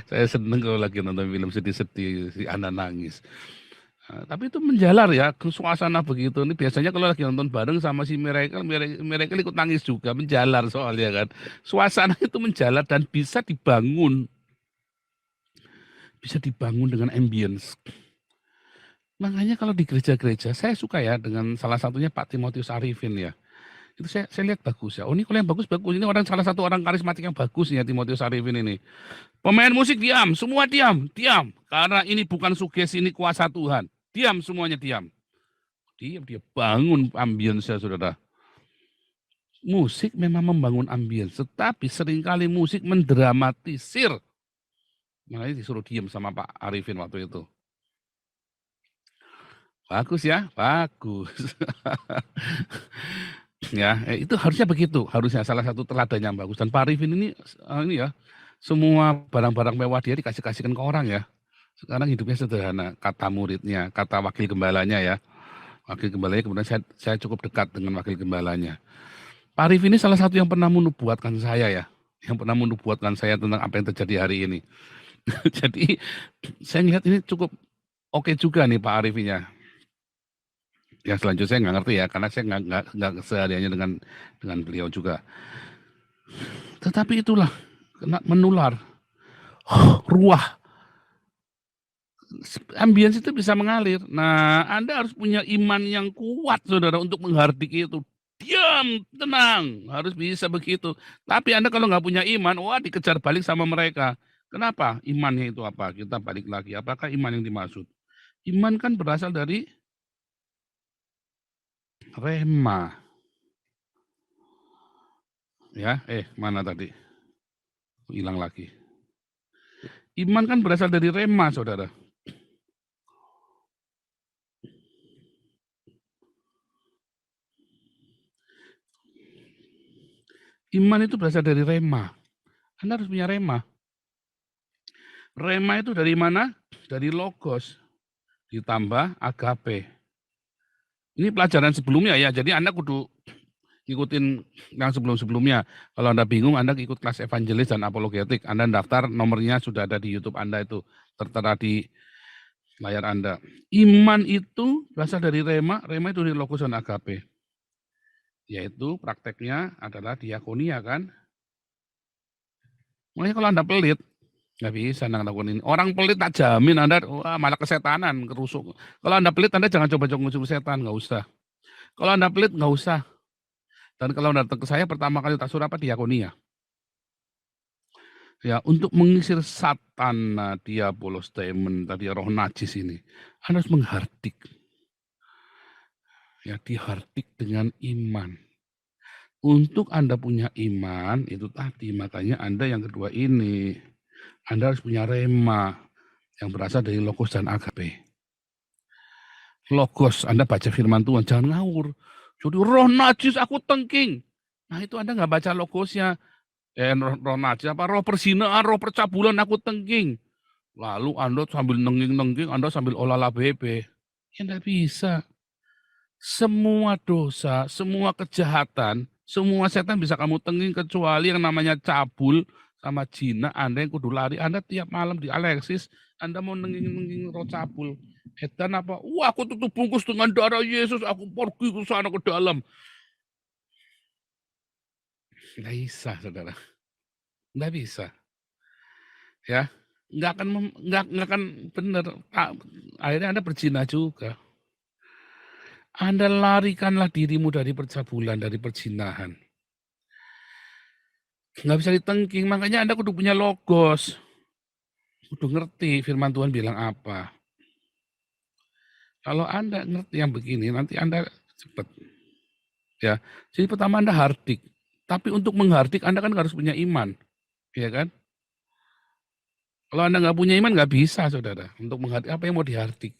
Saya seneng kalau lagi nonton film sedih-sedih, si anak nangis. Tapi itu menjalar ya, ke suasana begitu. Ini biasanya kalau lagi nonton bareng sama si Miracle ikut nangis juga, menjalar soalnya kan. Suasana itu menjalar dan bisa dibangun. Bisa dibangun dengan ambience. Makanya kalau di gereja-gereja, saya suka ya dengan salah satunya Pak Timotius Arifin ya. Itu saya lihat bagus ya. Oh ini kalau yang bagus-bagus, ini salah satu orang karismatik yang bagus ya Timotius Arifin ini. Pemain musik diam, semua diam. Karena ini bukan sugesti, ini kuasa Tuhan. Diam semuanya, diam. Dia bangun ambience, saudara. Musik memang membangun ambience, tetapi seringkali musik mendramatisir. Makanya disuruh diam sama Pak Arifin waktu itu. Bagus ya, bagus. Ya, itu harusnya begitu, harusnya salah satu teladan yang bagus. Dan Pak Arifin ini ya, semua barang-barang mewah dia dikasih-kasihkan ke orang ya. Sekarang hidupnya sederhana, kata muridnya, kata wakil gembalanya ya. Wakil gembalanya kemudian saya cukup dekat dengan wakil gembalanya. Pak Arif ini salah satu yang pernah menubuatkan saya ya. Yang pernah menubuatkan saya tentang apa yang terjadi hari ini. Jadi saya melihat ini cukup oke juga nih Pak Arifinya. Yang selanjutnya saya nggak ngerti ya, karena saya nggak sehariannya dengan beliau juga. Tetapi itulah menular. Ruah. Ambience itu bisa mengalir. Nah, Anda harus punya iman yang kuat, saudara, untuk menghardik itu. Diam, tenang, harus bisa begitu. Tapi Anda kalau nggak punya iman, wah dikejar balik sama mereka. Kenapa? Imannya itu apa? Kita balik lagi. Apakah iman yang dimaksud? Iman kan berasal dari rema. Ya, mana tadi? Hilang lagi. Iman kan berasal dari rema, saudara. Iman itu berasal dari rema. Anda harus punya rema. Rema itu dari mana? Dari logos. Ditambah agape. Ini pelajaran sebelumnya ya, jadi Anda kudu ikutin yang sebelum-sebelumnya. Kalau Anda bingung, Anda ikut kelas evangelis dan apologetik. Anda daftar, nomornya sudah ada di YouTube Anda itu, tertera di layar Anda. Iman itu berasal dari rema itu dari logos dan agape. Yaitu prakteknya adalah diakonia kan. Makanya kalau Anda pelit, nggak bisa ngelakuin ini. Orang pelit tak jamin Anda malah kesetanan, kerusuk. Kalau Anda pelit, Anda jangan coba-coba ngusung setan, nggak usah. Kalau Anda pelit, nggak usah. Dan kalau datang ke saya pertama kali tak suruh apa diakonia. Ya, untuk mengisir satan, diabolos, demon, tadi roh najis ini, Anda harus menghardik. Ya, dihardik dengan iman. Untuk Anda punya iman, itu tadi, makanya Anda yang kedua ini, Anda harus punya rema, yang berasal dari logos dan agape. Logos, Anda baca firman Tuhan, jangan ngawur. Jadi roh najis aku tengking. Nah itu Anda nggak baca logosnya. Roh najis apa roh perzinaan, roh percabulan aku tengking. Lalu Anda sambil nengking-nengking, Anda sambil olahlah bebe. Ya enggak bisa. Semua dosa, semua kejahatan, semua setan bisa kamu tengking kecuali yang namanya cabul sama Jina, Anda yang kudu lari. Anda tiap malam di Alexis, Anda mau nenging-nenging rocabul. Edan apa? Wah, aku tutup bungkus dengan darah Yesus, aku pergi ke sana ke dalam. Nggak bisa, saudara. Nggak bisa. Ya, nggak akan benar. Akhirnya Anda berzina juga. Anda larikanlah dirimu dari percabulan, dari perzinahan. Nggak bisa ditengking, makanya Anda kudu punya logos. Kudu ngerti firman Tuhan bilang apa. Kalau Anda ngerti yang begini, nanti Anda cepat. Ya, jadi pertama Anda hardik. Tapi untuk menghardik Anda kan harus punya iman. Ya kan? Kalau Anda nggak punya iman, nggak bisa, saudara. Untuk menghardik, apa yang mau dihardik?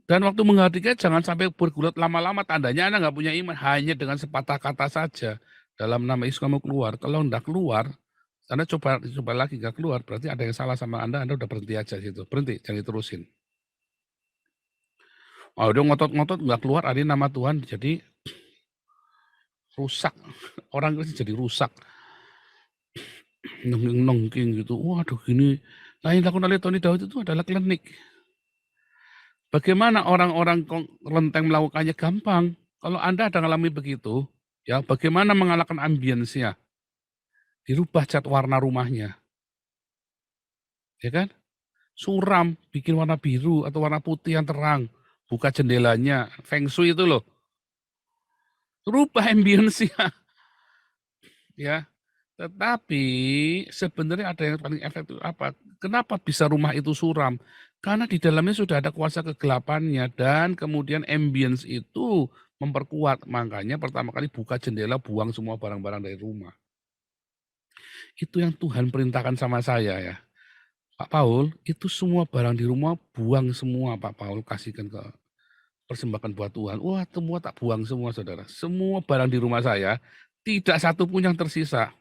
Dan waktu menghardiknya jangan sampai bergulat lama-lama, tandanya Anda nggak punya iman. Hanya dengan sepatah kata saja. Dalam nama Yesus kamu keluar. Kalau Anda keluar, Anda coba lagi nggak keluar, berarti ada yang salah sama Anda udah berhenti aja situ. Berhenti, jangan diterusin. Oh, udah ngotot-ngotot nggak keluar, ada nama Tuhan, jadi rusak. Orang Kristen jadi rusak. Nongking gitu. Waduh gini. Nah yang dilakukan oleh Tony Daud itu adalah klinik. Bagaimana orang-orang kelenteng melakukannya gampang. Kalau Anda ada mengalami begitu, ya bagaimana mengalahkan ambience-nya? Dirubah cat warna rumahnya. Ya kan? Suram, bikin warna biru atau warna putih yang terang. Buka jendelanya, feng shui itu loh. Rubah ambience-nya. Ya, tetapi sebenarnya ada yang paling efektif apa? Kenapa bisa rumah itu suram? Karena di dalamnya sudah ada kuasa kegelapannya dan kemudian ambience itu memperkuat. Makanya pertama kali buka jendela, buang semua barang-barang dari rumah. Itu yang Tuhan perintahkan sama saya ya. Pak Paul, itu semua barang di rumah buang semua Pak Paul, kasihkan ke persembahkan buat Tuhan. Wah, semua tak buang semua saudara. Semua barang di rumah saya, tidak satu pun yang tersisa.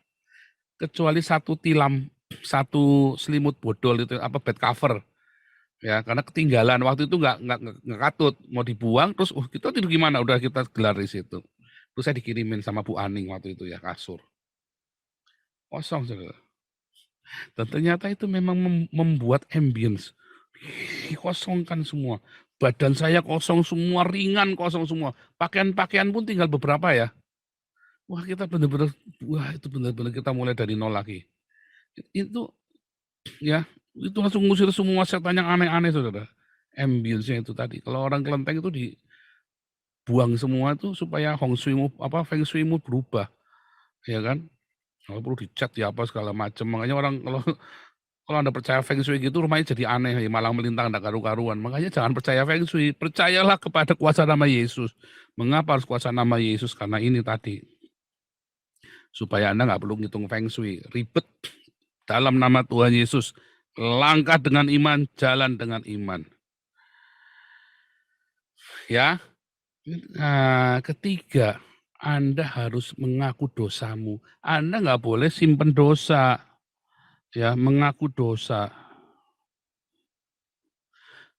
Kecuali satu tilam, satu selimut bodol itu apa bed cover ya karena ketinggalan waktu itu nggak katut mau dibuang terus kita tidur gimana udah kita gelar di situ terus saya dikirimin sama Bu Aning waktu itu ya kasur kosong saudara dan ternyata itu memang membuat ambience kosongkan semua badan saya kosong semua ringan kosong semua pakaian-pakaian pun tinggal beberapa ya wah kita benar-benar wah itu benar-benar kita mulai dari nol lagi itu ya, itu langsung ngusir semua setan yang aneh-aneh saudara. Ambience-nya itu tadi. Kalau orang kelenteng itu dibuang semua itu supaya feng shui-mu berubah. Ya kan? Kalau perlu dicat ya apa segala macam. Makanya orang kalau Anda percaya feng shui gitu rumahnya jadi aneh, ya, malang melintang enggak karu-karuan. Makanya jangan percaya feng shui, percayalah kepada kuasa nama Yesus. Mengapa harus kuasa nama Yesus? Karena ini tadi. Supaya Anda nggak perlu ngitung feng shui, ribet dalam nama Tuhan Yesus. Langkah dengan iman, jalan dengan iman. Ya, ketiga, Anda harus mengaku dosamu. Anda nggak boleh simpen dosa, ya mengaku dosa.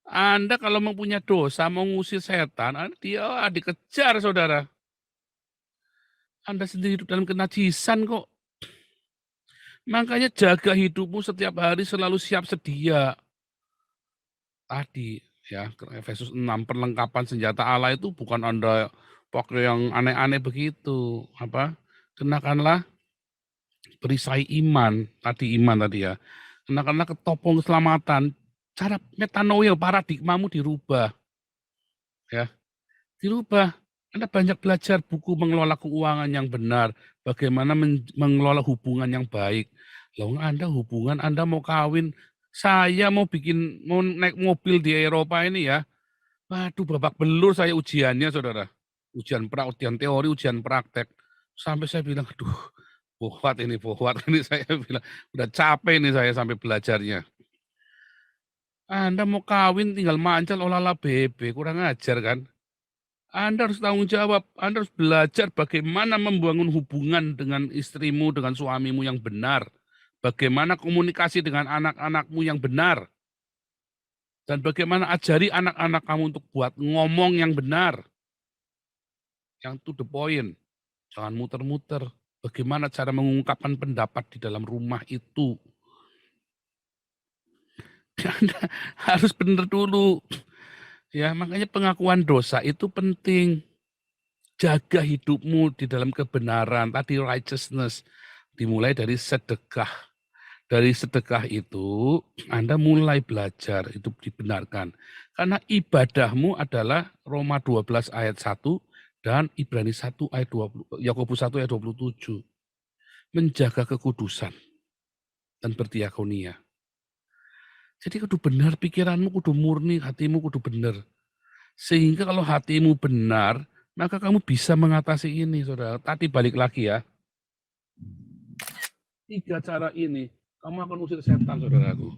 Anda kalau mempunyai dosa, mau ngusir setan, dia dikejar saudara. Anda sendiri hidup dalam kenajisan kok. Makanya jaga hidupmu setiap hari selalu siap sedia. Tadi ya Efesus 6 perlengkapan senjata Allah itu bukan Anda pakai yang aneh-aneh begitu apa kenakanlah perisai iman tadi ya kenakanlah ketopong keselamatan cara metanoia paradigmamu dirubah ya dirubah Anda banyak belajar buku mengelola keuangan yang benar bagaimana mengelola hubungan yang baik lalu Anda mau kawin saya mau naik mobil di Eropa ini ya. Waduh, babak belur saya ujiannya, saudara. Ujian teori, ujian praktek. Sampai saya bilang, aduh, bohwat ini saya bilang. Udah capek nih saya sampai belajarnya. Anda mau kawin tinggal mancal olahlah bebe, kurang ajar kan? Anda harus tanggung jawab, Anda harus belajar bagaimana membangun hubungan dengan istrimu, dengan suamimu yang benar. Bagaimana komunikasi dengan anak-anakmu yang benar. Dan bagaimana ajari anak-anak kamu untuk buat ngomong yang benar. Yang to the point. Jangan muter-muter. bagaimana cara mengungkapkan pendapat di dalam rumah itu. Anda harus benar dulu. Ya, makanya pengakuan dosa itu penting. Jaga hidupmu di dalam kebenaran, tadi righteousness. Dimulai dari sedekah. Dari sedekah itu, Anda mulai belajar hidup dibenarkan. Karena ibadahmu adalah Roma 12 ayat 1 dan Ibrani 1 ayat 20, Yakobus 1 ayat 27. Menjaga kekudusan dan berdiakonia. Jadi kudu benar pikiranmu, kudu murni, hatimu kudu benar. Sehingga kalau hatimu benar, maka kamu bisa mengatasi ini, saudara. Tadi balik lagi ya. 3 cara ini, kamu akan usir setan, saudaraku.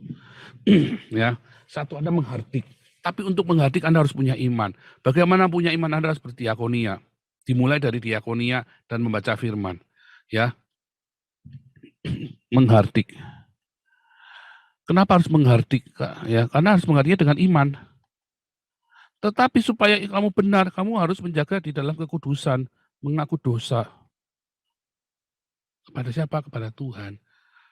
Ya, satu, Anda menghardik. Tapi untuk menghardik Anda harus punya iman. Bagaimana punya iman? Anda harus berdiakonia. Dimulai dari diakonia dan membaca firman. Ya, menghardik. Kenapa harus menghardik? Ya, karena harus menghardiknya dengan iman. Tetapi supaya kamu benar, kamu harus menjaga di dalam kekudusan, mengaku dosa. Kepada siapa? Kepada Tuhan.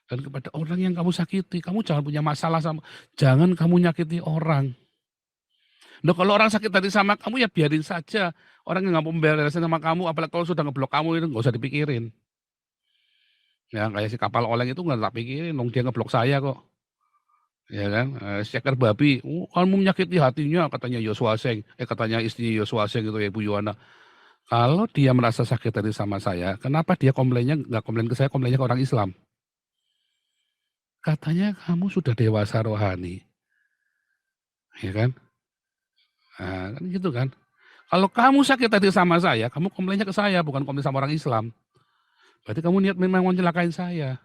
Dan kepada orang yang kamu sakiti. Kamu jangan punya masalah sama, jangan kamu nyakiti orang. Nah, kalau orang sakit hati sama kamu ya biarin saja. Orang yang nggak mau memberesin sama kamu, apalagi kalau sudah ngeblok kamu itu nggak usah dipikirin. Ya kayak si kapal oleng itu nggak tak pikirin, dong dia ngeblok saya kok. Ya kan, ceker babi, kamu menyakiti hatinya katanya Yosua Seng, katanya istri Yosua Seng itu ya Ibu Yohana. Kalau dia merasa sakit hati sama saya, kenapa dia komplainnya nggak komplain ke saya, komplainnya ke orang Islam? Katanya kamu sudah dewasa rohani, ya kan? Nah, kan gitu kan. Kalau kamu sakit hati sama saya, kamu komplainnya ke saya, bukan komplain sama orang Islam. Berarti kamu niat memang mau celakain saya.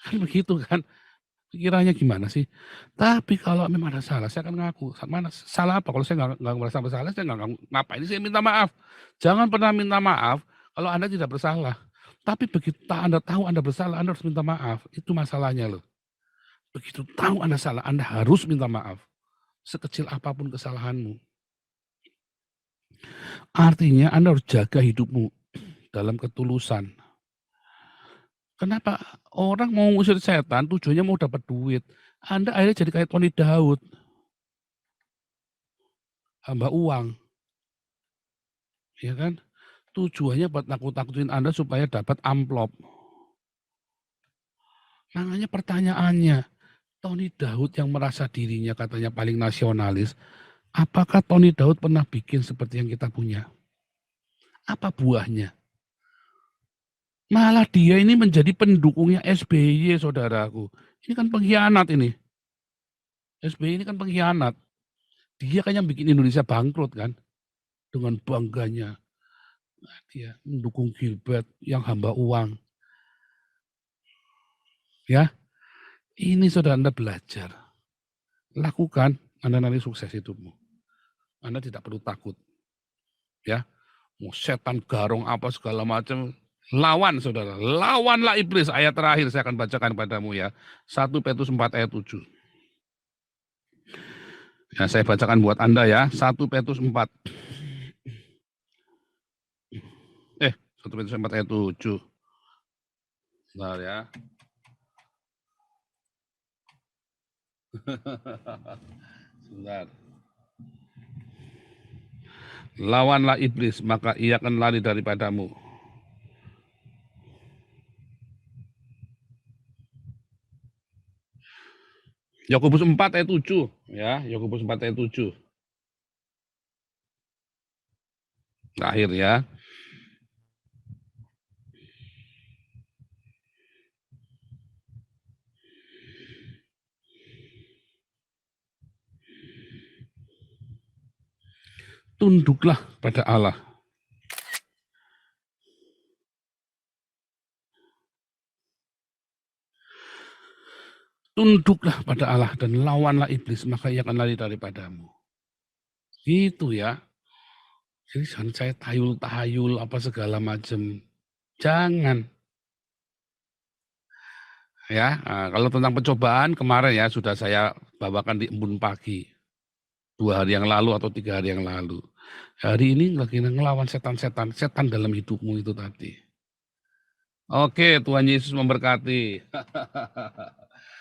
Kan begitu kan. Pikirannya gimana sih? Tapi kalau memang ada salah, saya akan ngaku. Mana salah apa? Kalau saya nggak merasa bersalah, saya nggak ngapain saya minta maaf. Jangan pernah minta maaf kalau Anda tidak bersalah. Tapi begitu Anda tahu Anda bersalah, Anda harus minta maaf. Itu masalahnya loh. Begitu tahu Anda salah, Anda harus minta maaf. Sekecil apapun kesalahanmu. Artinya Anda harus jaga hidupmu dalam ketulusan. Kenapa orang mau ngusir setan tujuannya mau dapat duit. Anda akhirnya jadi kayak Tony Daud. Hamba uang. Ya kan? Tujuannya buat nakut-nakutin Anda supaya dapat amplop. Makanya pertanyaannya, Tony Daud yang merasa dirinya katanya paling nasionalis, apakah Tony Daud pernah bikin seperti yang kita punya? Apa buahnya? Malah dia ini menjadi pendukungnya SBY, saudaraku. Ini kan pengkhianat ini. SBY ini kan pengkhianat. Dia kan yang bikin Indonesia bangkrut kan. Dengan bangganya. Dia mendukung Gilbert yang hamba uang. Ya, ini saudara Anda belajar. Lakukan, Anda nanti sukses hidupmu. Anda tidak perlu takut. Ya, mau setan garong apa segala macam, lawan saudara, lawanlah iblis. Ayat terakhir saya akan bacakan padamu ya. 1 Petrus 4 ayat 7. Ya, saya bacakan buat Anda ya. 1 Petrus 4. 1 Petrus 4 ayat 7. Bentar ya. Sebentar. Lawanlah iblis, maka ia akan lari daripadamu. Yakobus 4 ayat 7. Ya, Yakobus 4 ayat 7. Terakhir ya. Tunduklah pada Allah. Tunduklah pada Allah dan lawanlah iblis, maka ia akan lari daripadamu. Gitu ya. Jadi jangan saya tayul-tayul apa segala macam. Jangan. Ya, kalau tentang pencobaan kemarin ya sudah saya bawakan di Embun Pagi. 2 hari yang lalu atau 3 hari yang lalu. Hari ini lagi ngelawan setan-setan, setan dalam hidupmu itu tadi. Oke, Tuhan Yesus memberkati.